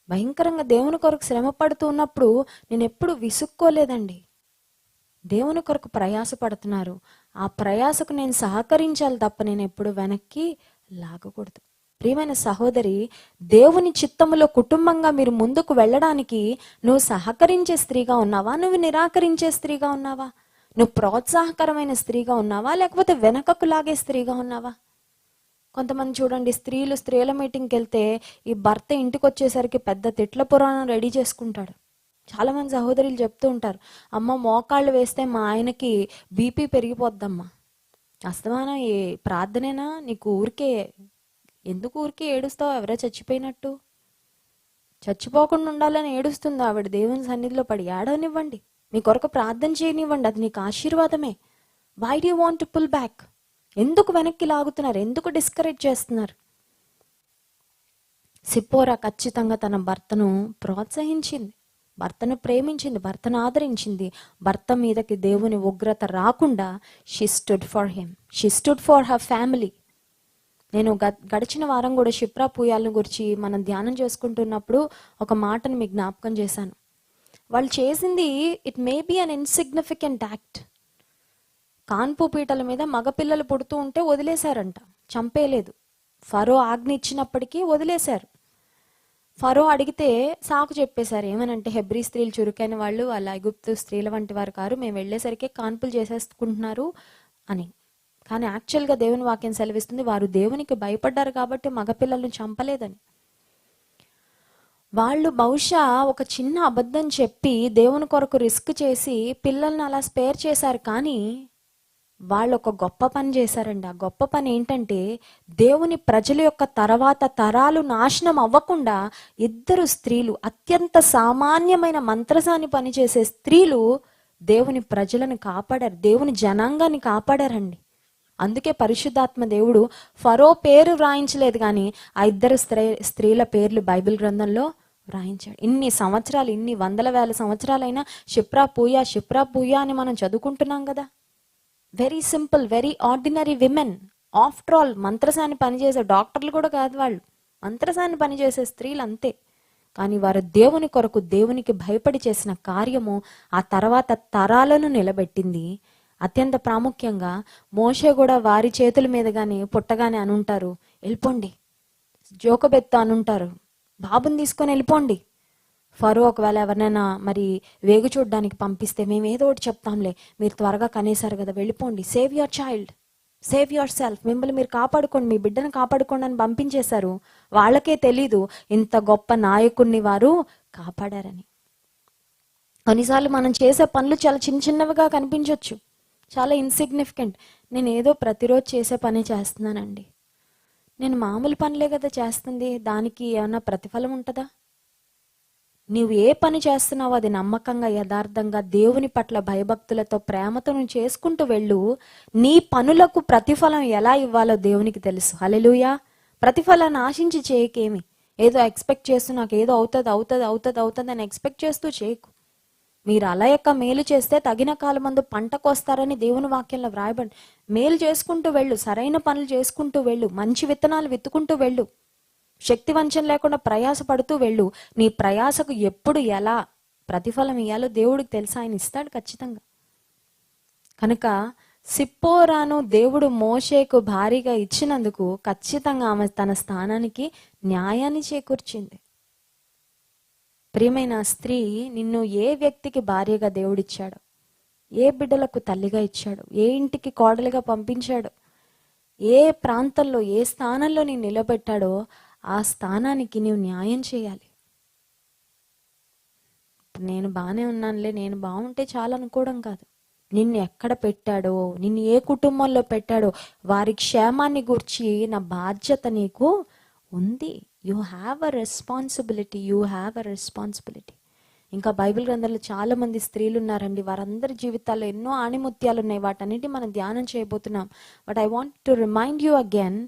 భయంకరంగా దేవుని కొరకు శ్రమ పడుతూ ఉన్నప్పుడు నేను ఎప్పుడు విసుక్కోలేదండి. దేవుని కొరకు ప్రయాస పడుతున్నారు, ఆ ప్రయాసకు నేను సహకరించాలి తప్ప నేను ఎప్పుడు వెనక్కి లాగకూడదు. ప్రియమైన సహోదరి, దేవుని చిత్తములో కుటుంబంగా మీరు ముందుకు వెళ్ళడానికి నువ్వు సహకరించే స్త్రీగా ఉన్నావా, నువ్వు నిరాకరించే స్త్రీగా ఉన్నావా? నువ్వు ప్రోత్సాహకరమైన స్త్రీగా ఉన్నావా, లేకపోతే వెనకకు లాగే స్త్రీగా ఉన్నావా? కొంతమంది చూడండి, స్త్రీల మీటింగ్కి వెళ్తే ఈ భర్త ఇంటికి వచ్చేసరికి పెద్ద తిట్ల పురాణం రెడీ చేసుకుంటాడు. చాలా మంది సహోదరులు చెప్తూ ఉంటారు, అమ్మ మోకాళ్ళు వేస్తే మా ఆయనకి బీపీ పెరిగిపోద్దమ్మా. అస్తమానం ఏ ప్రార్థనేనా నీకు? ఎందుకు ఊరికే ఏడుస్తావు? ఎవరో చచ్చిపోయినట్టు. చచ్చిపోకుండా ఉండాలని ఏడుస్తుంది ఆవిడ. దేవుని సన్నిధిలో పడి ఏడవనివ్వండి, మీ కొరకు ప్రార్థన చేయనివ్వండి, అది నీకు ఆశీర్వాదమే. Why do you want to pull back? ఎందుకు వెనక్కి లాగుతున్నారు? ఎందుకు డిస్కరేజ్ చేస్తున్నారు? సిప్పోరా ఖచ్చితంగా తన భర్తను ప్రోత్సహించింది, భర్తను ప్రేమించింది, భర్తను ఆదరించింది. భర్త మీదకి దేవుని ఉగ్రత రాకుండా she stood for him, she stood for her family. నేను గడిచిన వారం కూడా షిప్రా పూయాలను గురించి మనం ధ్యానం చేసుకుంటున్నప్పుడు ఒక మాటను మీకు జ్ఞాపకం చేశాను. వాళ్ళు చేసింది it may be an insignificant act. కాన్పు పీటల మీద మగపిల్లలు పుడుతూ ఉంటే వదిలేశారంట, చంపేయలేదు. ఫరో ఆజ్ఞ ఇచ్చినప్పటికీ వదిలేశారు. ఫరో అడిగితే సాకు చెప్పేశారు, ఏమనంటే హెబ్రీ స్త్రీలు చురుకైన వాళ్ళు, వాళ్ళ ఐగుప్తు స్త్రీల వంటి వారు కారు, మేము వెళ్ళేసరికి కాన్పులు చేసేసుకుంటున్నారు అని. కానీ యాక్చువల్గా దేవుని వాక్యం సెలవిస్తుంది, వారు దేవునికి భయపడ్డారు కాబట్టి మగపిల్లలను చంపలేదని. వాళ్ళు బహుశా ఒక చిన్న అబద్ధం చెప్పి దేవుని కొరకు రిస్క్ చేసి పిల్లల్ని అలా స్పేర్ చేశారు. కానీ వాళ్ళు ఒక గొప్ప పని చేశారండి. ఆ గొప్ప పని ఏంటంటే, దేవుని ప్రజల యొక్క తర్వాత తరాలు నాశనం అవ్వకుండా ఇద్దరు స్త్రీలు, అత్యంత సామాన్యమైన మంత్రసాని పనిచేసే స్త్రీలు దేవుని ప్రజలను కాపాడారు, దేవుని జనాంగాన్ని కాపాడారండి. అందుకే పరిశుద్ధాత్మ దేవుడు ఫరో పేరు వ్రాయించలేదు, కానీ ఆ ఇద్దరు స్త్రీల పేర్లు బైబిల్ గ్రంథంలో వ్రాయించాడు. ఇన్ని సంవత్సరాలు, ఇన్ని వందల వేల సంవత్సరాలైనా షిప్రా పూయా అని మనం చదువుకుంటున్నాం కదా. Very simple, very ordinary women. After all మంత్రసాని పనిచేసే డాక్టర్లు కూడా కాదు వాళ్ళు, మంత్రసాని పనిచేసే స్త్రీలు అంతే. కానీ వారు దేవుని కొరకు, దేవునికి భయపడి చేసిన కార్యము ఆ తర్వాత తరాలను నిలబెట్టింది. అత్యంత ప్రాముఖ్యంగా మోషే కూడా వారి చేతుల మీదగానే పుట్టగానే అనుంటారు, వెళ్ళిపోండి, జోకబెత్తు అనుంటారు, బాబుని తీసుకొని వెళ్ళిపోండి. ఫరో ఒకవేళ ఎవరినైనా మరి వేగు చూడడానికి పంపిస్తే, మేము ఏదో ఒకటి చెప్తాంలే, మీరు త్వరగా కనేశారు కదా, వెళ్ళిపోండి, save your child, save your self, మిమ్మల్ని మీరు కాపాడుకోండి, మీ బిడ్డను కాపాడుకోండి అని పంపించేశారు. వాళ్ళకే తెలీదు ఇంత గొప్ప నాయకుడిని వారు కాపాడారని. కొన్నిసార్లు మనం చేసే పనులు చాలా చిన్న చిన్నవిగా కనిపించవచ్చు, చాలా ఇన్సిగ్నిఫికెంట్. నేను ఏదో ప్రతిరోజు చేసే పని చేస్తున్నానండి, నేను మామూలు పనులే కదా చేస్తుంది, దానికి ఏమన్నా ప్రతిఫలం ఉంటుందా? నీవు ఏ పని చేస్తున్నావో అది నమ్మకంగా, యథార్థంగా, దేవుని పట్ల భయభక్తులతో, ప్రేమతో నువ్వు చేసుకుంటూ వెళ్ళు. నీ పనులకు ప్రతిఫలం ఎలా ఇవ్వాలో దేవునికి తెలుసు. హల్లెలూయా. ప్రతిఫలాన్ని ఆశించి చేయకేమి, ఏదో ఎక్స్పెక్ట్ చేస్తూ నాకు ఏదో అవుతుంది అని ఎక్స్పెక్ట్ చేస్తూ చేయకు. మీరు అలయక మేలు చేస్తే తగిన కాలమందు పంట కోస్తారని దేవుని వాక్యంలో వ్రాయబడి. మేలు చేసుకుంటూ వెళ్ళు, సరైన పనులు చేసుకుంటూ వెళ్ళు, మంచి విత్తనాలు విత్తుకుంటూ వెళ్ళు, శక్తి వంచన లేకుండా ప్రయాస పడుతూ వెళ్ళు. నీ ప్రయాసకు ఎప్పుడు ఎలా ప్రతిఫలం ఇవ్వాలో దేవుడికి తెలుసు, ఆయన ఇస్తాడు ఖచ్చితంగా. కనుక సిప్పోరాను దేవుడు మోషేకు భారీగా ఇచ్చినందుకు ఖచ్చితంగా ఆమె తన స్థానానికి న్యాయాన్ని చేకూర్చింది. ప్రియమైన స్త్రీ, నిన్ను ఏ వ్యక్తికి భార్యగా దేవుడిచ్చాడో, ఏ బిడ్డలకు తల్లిగా ఇచ్చాడు, ఏ ఇంటికి కోడలిగా పంపించాడో, ఏ ప్రాంతంలో ఏ స్థానంలో నేను నిలబెట్టాడో ఆ స్థానానికి నీవు న్యాయం చేయాలి. నేను బాగానే ఉన్నానులే, నేను బాగుంటే చాలు అనుకోవడం కాదు. నిన్ను ఎక్కడ పెట్టాడో, నిన్ను ఏ కుటుంబంలో పెట్టాడో వారి క్షేమాన్ని గూర్చి నా బాధ్యత నీకు ఉంది. You have a responsibility, you have a responsibility. ఇంకా బైబిల్ గ్రంథంలో చాలా మంది స్త్రీలు ఉన్నారండి, వారందరి జీవితాల్లో ఎన్నో ఆణిముత్యాలు ఉన్నాయి. వాటన్నిటి మనం ధ్యానం చేయబోతున్నాం. But I want to remind you again,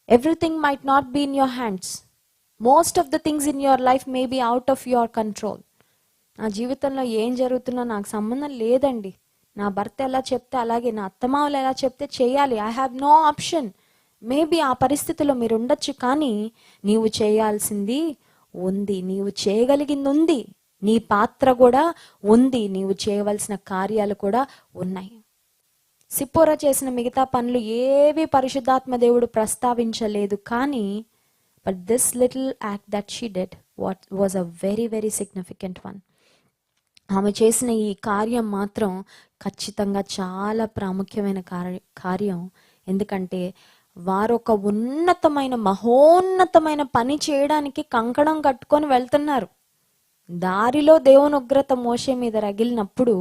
everything might not be in your hands. Most of the things in your life may be out of your control. నా జీవితంలో ఏం జరుగుతున్నా నాకు సంబంధం లేదండి. నా భర్త ఎలా చెప్తే అలాగే, నా అత్తమామలు ఎలా చెప్తే చేయాలి. I have no option. Maybe ఆ పరిస్థితిలో మీరు ఉండొచ్చు, కానీ నీవు చేయాల్సింది ఉంది. నీవు చేయగలిగింది ఉంది, నీ పాత్ర కూడా ఉంది, నీవు చేయవలసిన కార్యాలు కూడా ఉన్నాయి. సిప్పోరా చేసిన మిగతా పనులు ఏవి పరిశుద్ధాత్మ దేవుడు ప్రస్తావించలేదు, కానీ but this little act that she did was a very very significant one. ఆమె చేసిన ఈ కార్యం మాత్రం ఖచ్చితంగా చాలా ప్రాముఖ్యమైన కార్యం. ఎందుకంటే వారు ఒక ఉన్నతమైన మహోన్నతమైన పని చేయడానికి కంకణం కట్టుకొని వెళ్తున్నారు. దారిలో దేవుని ఉగ్రత మోషే మీద రగిలినప్పుడు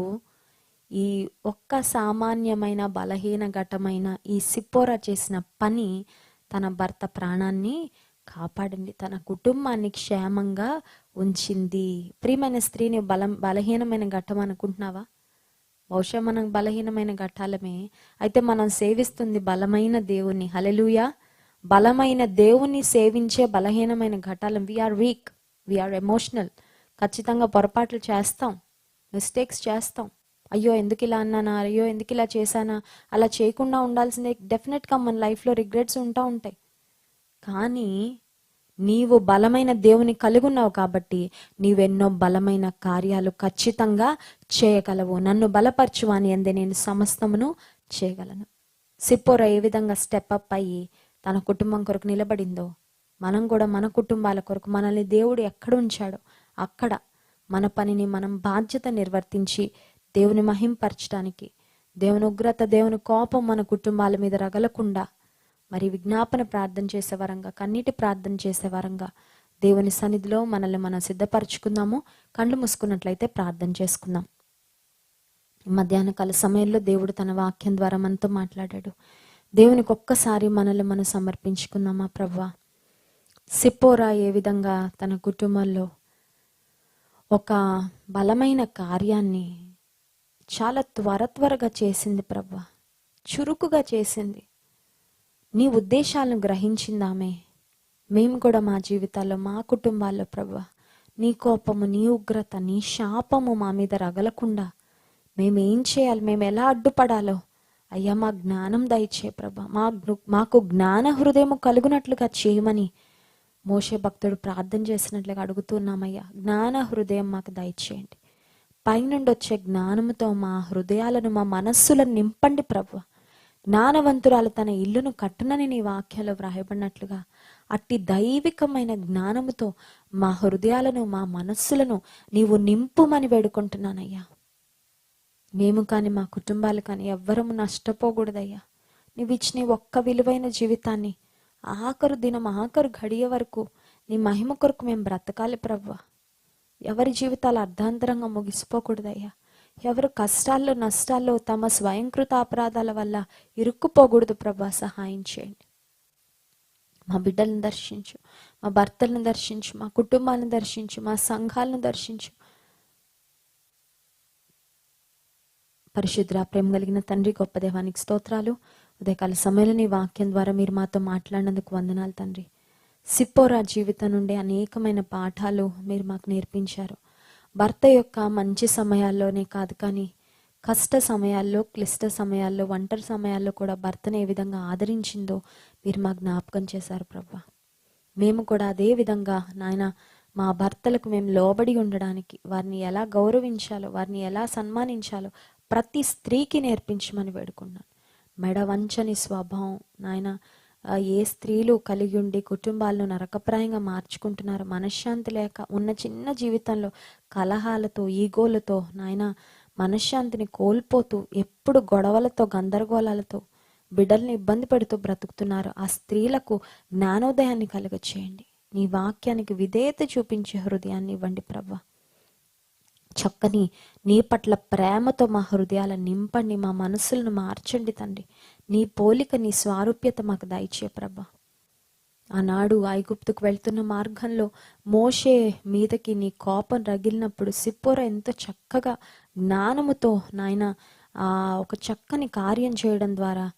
ఈ ఒక్క సామాన్యమైన బలహీన ఘటమైన ఈ సిప్పోరా చేసిన పని తన భర్త ప్రాణాన్ని కాపాడింది, తన కుటుంబాన్ని క్షేమంగా ఉంచింది. ప్రియమైన స్త్రీని బలహీనమైన ఘట్టం అనుకుంటున్నావా? బహుశా మనం బలహీనమైన ఘట్టాలమే, అయితే మనం సేవిస్తుంది బలమైన దేవుణ్ణి. హల్లెలూయా. బలమైన దేవుణ్ణి సేవించే బలహీనమైన ఘట్టాలం. We are weak, we are emotional. ఖచ్చితంగా పొరపాట్లు చేస్తాం, మిస్టేక్స్ చేస్తాం. అయ్యో ఎందుకు ఇలా అన్నానా, అయ్యో ఎందుకు ఇలా చేశానా, అలా చేయకుండా ఉండాల్సిందే. డెఫినెట్గా మన లైఫ్లో రిగ్రెట్స్ ఉంటాయి. కానీ నీవు బలమైన దేవుని కలిగి ఉన్నావు కాబట్టి నీవెన్నో బలమైన కార్యాలు ఖచ్చితంగా చేయగలవు. నన్ను బలపరచువాని అందే నేను సమస్తమును చేయగలను. సిప్పోరా ఏ విధంగా స్టెప్ అప్ అయ్యి తన కుటుంబం కొరకు నిలబడిందో, మనం కూడా మన కుటుంబాల కొరకు మనల్ని దేవుడు ఎక్కడ ఉంచాడో అక్కడ మన పనిని మనం బాధ్యత నిర్వర్తించి దేవుని మహింపరచడానికి, దేవుని ఉగ్రత, దేవుని కోపం మన కుటుంబాల మీద రగలకుండా మరి విజ్ఞాపన ప్రార్థన చేసే వరంగా, కన్నీటి ప్రార్థన చేసే వరంగా దేవుని సన్నిధిలో మనల్ని మనం సిద్ధపరచుకుందాము. కళ్ళు మూసుకున్నట్లయితే ప్రార్థన చేసుకుందాం. మధ్యాహ్న కాల సమయంలో దేవుడు తన వాక్యం ద్వారా మనతో మాట్లాడాడు. దేవునికి ఒక్కసారి మనల్ని మనం సమర్పించుకుందామా ప్రభువా. సిప్పోరా ఏ విధంగా తన కుటుంబంలో ఒక బలమైన కార్యాన్ని చాలా త్వరగా చేసింది ప్రభువా, చురుకుగా చేసింది. నీ ఉద్దేశాలను గ్రహించిందామే. మేము కూడా మా జీవితాల్లో, మా కుటుంబాల్లో ప్రభువా, నీ కోపము, నీ ఉగ్రత, నీ శాపము మా మీద రగలకుండా మేమేం చేయాలి, మేము ఎలా అడ్డుపడాలో అయ్యా మా జ్ఞానం దయచే ప్రభా. మాకు జ్ఞాన హృదయము కలుగునట్లుగా చేయమని మోషే భక్తుడు ప్రార్థన చేసినట్లుగా అడుగుతున్నామయ్యా. జ్ఞాన హృదయం మాకు దయచేయండి. పైనుండి వచ్చే జ్ఞానముతో మా హృదయాలను, మా మనస్సులను నింపండి ప్రభువా. జ్ఞానవంతురాలు తన ఇల్లును కట్టునని నీ వాక్యంలో వ్రాయబడినట్లుగా అట్టి దైవికమైన జ్ఞానముతో మా హృదయాలను, మా మనస్సులను నీవు నింపుమని వేడుకుంటున్నానయ్యా. మేము కానీ మా కుటుంబాలు కానీ ఎవ్వరము నష్టపోకూడదయ్యా. నీవు ఇచ్చిన ఒక్క విలువైన జీవితాన్ని ఆఖరు దినం, ఆఖరు గడియ వరకు నీ మహిమ కొరకు మేము బ్రతకాలి ప్రభువా. ఎవరి జీవితాలు అర్ధాంతరంగా ముగిసిపోకూడదయ్యా. ఎవరు కష్టాల్లో, నష్టాల్లో తమ స్వయంకృత అపరాధాల వల్ల ఇరుక్కుపోకూడదు ప్రభా. సహాయం చేయండి. మా బిడ్డలను దర్శించు, మా భర్తలను దర్శించు, మా కుటుంబాలను దర్శించు, మా సంఘాలను దర్శించు. పరిశుద్ధ ప్రేమ కలిగిన తండ్రి, గొప్ప దేవానికి స్తోత్రాలు. ఉదయకాల సమయంలో నీ వాక్యం ద్వారా మీరు మాతో మాట్లాడినందుకు వందనాలు తండ్రి. సిప్పోరా జీవితం నుండి అనేకమైన పాఠాలు మీరు మాకు నేర్పించారు. భర్త యొక్క మంచి సమయాల్లోనే కాదు, కానీ కష్ట సమయాల్లో, క్లిష్ట సమయాల్లో, ఒంటరి సమయాల్లో కూడా భర్తను ఏ విధంగా ఆదరించిందో మీరు మా జ్ఞాపకం చేశారు ప్రభా. మేము కూడా అదే విధంగా నాయన మా భర్తలకు మేము లోబడి ఉండడానికి, వారిని ఎలా గౌరవించాలో, వారిని ఎలా సన్మానించాలో ప్రతి స్త్రీకి నేర్పించమని వేడుకున్నాను. మెడ వంచని స్వభావం నాయన ఏ స్త్రీలు కలిగి ఉండి కుటుంబాలను నరకప్రాయంగా మార్చుకుంటున్నారు, మనశ్శాంతి లేక ఉన్న చిన్న జీవితంలో కలహాలతో, ఈగోలతో నాయన మనశ్శాంతిని కోల్పోతూ ఎప్పుడు గొడవలతో, గందరగోళాలతో బిడ్డల్ని ఇబ్బంది పెడుతూ బ్రతుకుతున్నారు. ఆ స్త్రీలకు జ్ఞానోదయాన్ని కలుగచేయండి. నీ వాక్యానికి విధేయత చూపించే హృదయాన్ని ఇవ్వండి ప్రభా. చక్కని నీ పట్ల ప్రేమతో మా హృదయాలను నింపండి, మా మనసులను మార్చండి తండ్రి. నీ పోలిక, నీ స్వారూప్యత మాకు దయచే ప్రభా. ఆనాడు ఐగుప్తుకు వెళ్తున్న మార్గంలో మోషే మీదకి నీ కోపం రగిలినప్పుడు సిప్పోరా ఎంతో చక్కగా జ్ఞానముతో నాయన ఒక చక్కని కార్యం చేయడం ద్వారా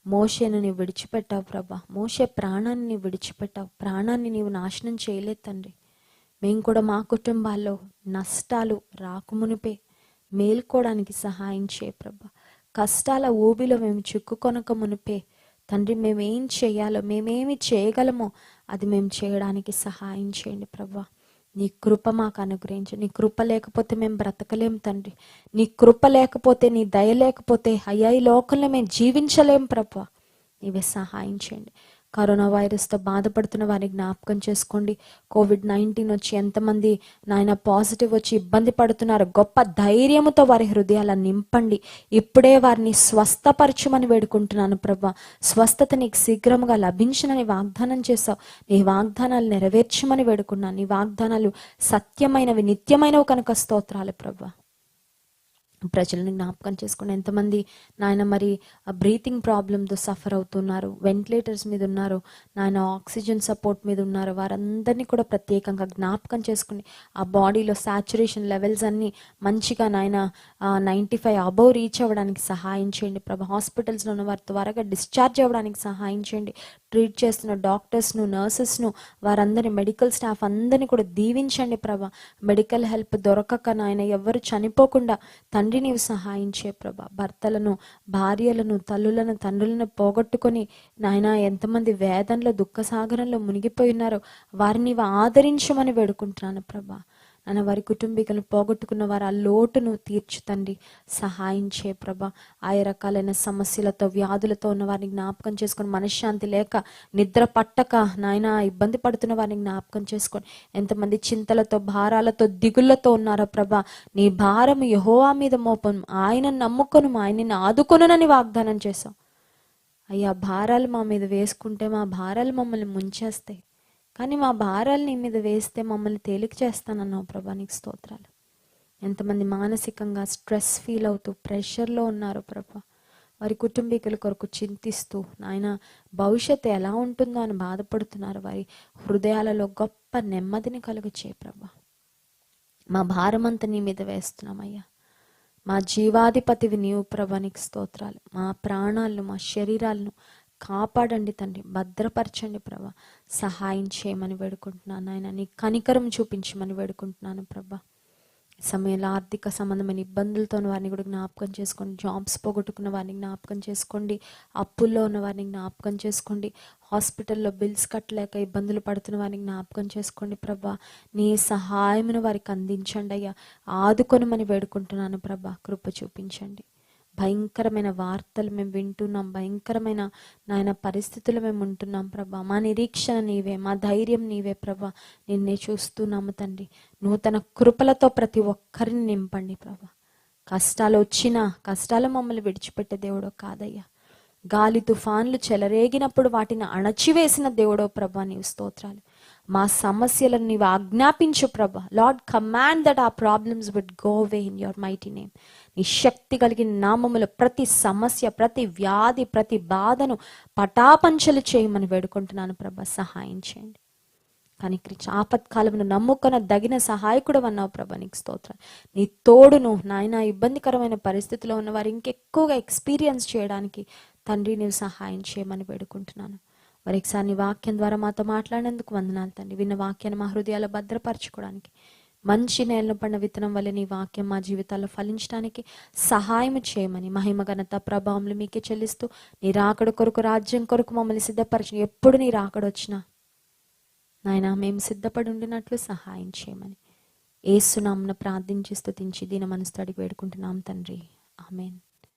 మోషేను నీవు విడిచిపెట్టావు ప్రభా. మోషే ప్రాణాన్ని నీవు విడిచిపెట్టావు, ప్రాణాన్ని నీవు నాశనం చేయలేదు తండ్రి. మేము కూడా మా కుటుంబాల్లో నష్టాలు రాకమునిపే మేల్కోవడానికి సహాయం చేయ ప్రభా. కష్టాల ఊబిలో మేము చిక్కుకొనక మునిపే తండ్రి మేమేం చేయాలో, మేమేమి చేయగలమో అది మేము చేయడానికి సహాయం చేయండి ప్రభా. నీ కృప మాకు అనుగ్రహించు. నీ కృప లేకపోతే మేము బ్రతకలేం తండ్రి. నీ కృప లేకపోతే, నీ దయ లేకపోతే అయ్యా ఈ లోకంలో మేము జీవించలేం ప్రభువా. నీవే సహాయం చేయండి. కరోనా వైరస్తో బాధపడుతున్న వారిని జ్ఞాపకం చేసుకోండి. కోవిడ్-19 వచ్చి ఎంతమంది నాయన పాజిటివ్ వచ్చి ఇబ్బంది పడుతున్నారు. గొప్ప ధైర్యముతో వారి హృదయాలను నింపండి. ఇప్పుడే వారిని స్వస్థపరచమని వేడుకుంటున్నాను ప్రభా. స్వస్థత నీకు శీఘ్రముగా లభించునని వాగ్దానం చేశావు. నీ వాగ్దానాలు నెరవేర్చమని వేడుకున్నాను. నీ వాగ్దానాలు సత్యమైనవి, నిత్యమైనవి కనుక స్తోత్రాలు ప్రభా. ప్రజలను జ్ఞాపకం చేసుకోండి. ఎంతమంది నాయన మరి బ్రీతింగ్ ప్రాబ్లంతో సఫర్ అవుతున్నారు, వెంటిలేటర్స్ మీద ఉన్నారు, నాయన ఆక్సిజన్ సపోర్ట్ మీద ఉన్నారు, వారందరినీ కూడా ప్రత్యేకంగా జ్ఞాపకం చేసుకోండి. ఆ బాడీలో సాచురేషన్ లెవెల్స్ అన్నీ మంచిగా నాయన 95 అబౌవ్ రీచ్ అవ్వడానికి సహాయం చేయండి ప్రభా. హాస్పిటల్స్లో ఉన్న వారు త్వరగా డిశ్చార్జ్ అవ్వడానికి సహాయం చేయండి. ట్రీట్ చేస్తున్న డాక్టర్స్ను, నర్సెస్ను, వారందరి మెడికల్ స్టాఫ్ అందరినీ కూడా దీవించండి ప్రభా. మెడికల్ హెల్ప్ దొరకక నాయన ఎవరు చనిపోకుండా తండ్రి నీవు సహాయం చేయ ప్రభా. భర్తలను, భార్యలను, తల్లులను, తండ్రులను పోగొట్టుకొని నాయన ఎంతమంది వేదనలో, దుఃఖ సాగరంలో మునిగిపోయి ఉన్నారో వారిని నీవు ఆదరించమని వేడుకుంటున్నాను ప్రభా. నాన్న వారి కుటుంబీకులను పోగొట్టుకున్న వారు ఆ లోటును తీర్చుతండి, సహాయం చేయ ప్రభా. ఆయా రకాలైన సమస్యలతో, వ్యాధులతో ఉన్న వారిని జ్ఞాపకం చేసుకొని, మనశ్శాంతి లేక నిద్ర పట్టక నాయన ఇబ్బంది పడుతున్న వారిని జ్ఞాపకం చేసుకొని, ఎంతమంది చింతలతో, భారాలతో, దిగుళ్లతో ఉన్నారో ప్రభా. నీ భారము యెహోవా మీద మోపను, ఆయన నమ్ముకొను, ఆయనని ఆదుకొనునని వాగ్దానం చేశావు అయ్యా. భారాలు మా మీద వేసుకుంటే మా భారాలు మమ్మల్ని ముంచేస్తాయి, కానీ మా భారాలు నీ మీద వేస్తే మమ్మల్ని తేలిక చేస్తానన్నావు ప్రభా. నీకు స్తోత్రాలు. ఎంతమంది మానసికంగా స్ట్రెస్ ఫీల్ అవుతూ ప్రెషర్లో ఉన్నారు ప్రభా. వారి కుటుంబీకుల కొరకు చింతిస్తూ నాయన భవిష్యత్తు ఎలా ఉంటుందో అని బాధపడుతున్నారు. వారి హృదయాలలో గొప్ప నెమ్మదిని కలుగచే ప్రభా. మా భారమంతా నీ మీద వేస్తున్నామయ్యా. మా జీవాధిపతివి నీవు ప్రభా. నీకు స్తోత్రాలు. మా ప్రాణాలను, మా శరీరాలను కాపాడండి తండ్రి, భద్రపరచండి ప్రభా. సహాయం చేయమని వేడుకుంటున్నాను ఆయన. నీ కనికరం చూపించమని వేడుకుంటున్నాను ప్రభా. సమయంలో ఆర్థిక సంబంధమైన ఇబ్బందులతో వారిని కూడా జ్ఞాపకం చేసుకోండి. జాబ్స్ పోగొట్టుకున్న వారిని జ్ఞాపకం చేసుకోండి. అప్పుల్లో ఉన్న వారిని జ్ఞాపకం చేసుకోండి. హాస్పిటల్లో బిల్స్ కట్టలేక ఇబ్బందులు పడుతున్న వారిని జ్ఞాపకం చేసుకోండి ప్రభా. నీ సహాయమును వారికి అందించండి అయ్యా. ఆదుకొనమని వేడుకుంటున్నాను ప్రభా. కృప చూపించండి. భయంకరమైన వార్తలు మేము వింటున్నాం, భయంకరమైన నాయన పరిస్థితులు మేము ఉంటున్నాం ప్రభా. మా నిరీక్షణ నీవే, మా ధైర్యం నీవే ప్రభా. నిన్నే చూస్తున్నాము తండ్రి. నూతన కృపలతో ప్రతి ఒక్కరిని నింపండి ప్రభా. కష్టాలు వచ్చినా, కష్టాలు మమ్మల్ని విడిచిపెట్టే దేవుడో కాదయ్యా. గాలి తుఫాన్లు చెలరేగినప్పుడు వాటిని అణచివేసిన దేవుడో ప్రభా. నీవు స్తోత్రాలు. మా సమస్యలను నీవు ఆజ్ఞాపించు ప్రభా. Lord, command that our problems would go away in your mighty name. నీ శక్తి కలిగిన నామములో ప్రతి సమస్య, ప్రతి వ్యాధి, ప్రతి బాధను పటాపంచలు చేయమని వేడుకుంటున్నాను ప్రభా. సహాయం చేయండి. కానీ ఆపత్కాలమును నమ్ముకొన దగిన సహాయకుడు అన్నావు ప్రభా. నీకు స్తోత్రం. నీ తోడును నాయన ఇబ్బందికరమైన పరిస్థితిలో ఉన్న వారు ఇంకెక్కువగా ఎక్స్పీరియన్స్ చేయడానికి తండ్రి నీవు సహాయం చేయమని వేడుకుంటున్నాను. మరొకసారి నీ వాక్యం ద్వారా మాతో మాట్లాడినందుకు వందనాలు తండ్రి. విన్న వాక్యాన్ని మా హృదయాల్లో భద్రపరచుకోవడానికి, మంచి నేలను పడిన విత్తనం వల్ల నీ వాక్యం మా జీవితాల్లో ఫలించడానికి సహాయం చేయమని మహిమ, ఘనత, ప్రభావములు మీకే చెల్లిస్తూ నీ రాకడ కొరకు, రాజ్యం కొరకు మమ్మల్ని సిద్ధపరచు. ఎప్పుడు నీ రాకడ వచ్చినా నాయన మేము సిద్ధపడి ఉండినట్లు సహాయం చేయమని యేసు నామమున ప్రార్థించి స్తుతించి దీన మనసుతో అడిగి వేడుకుంటున్నాం తండ్రి. ఆమేన్.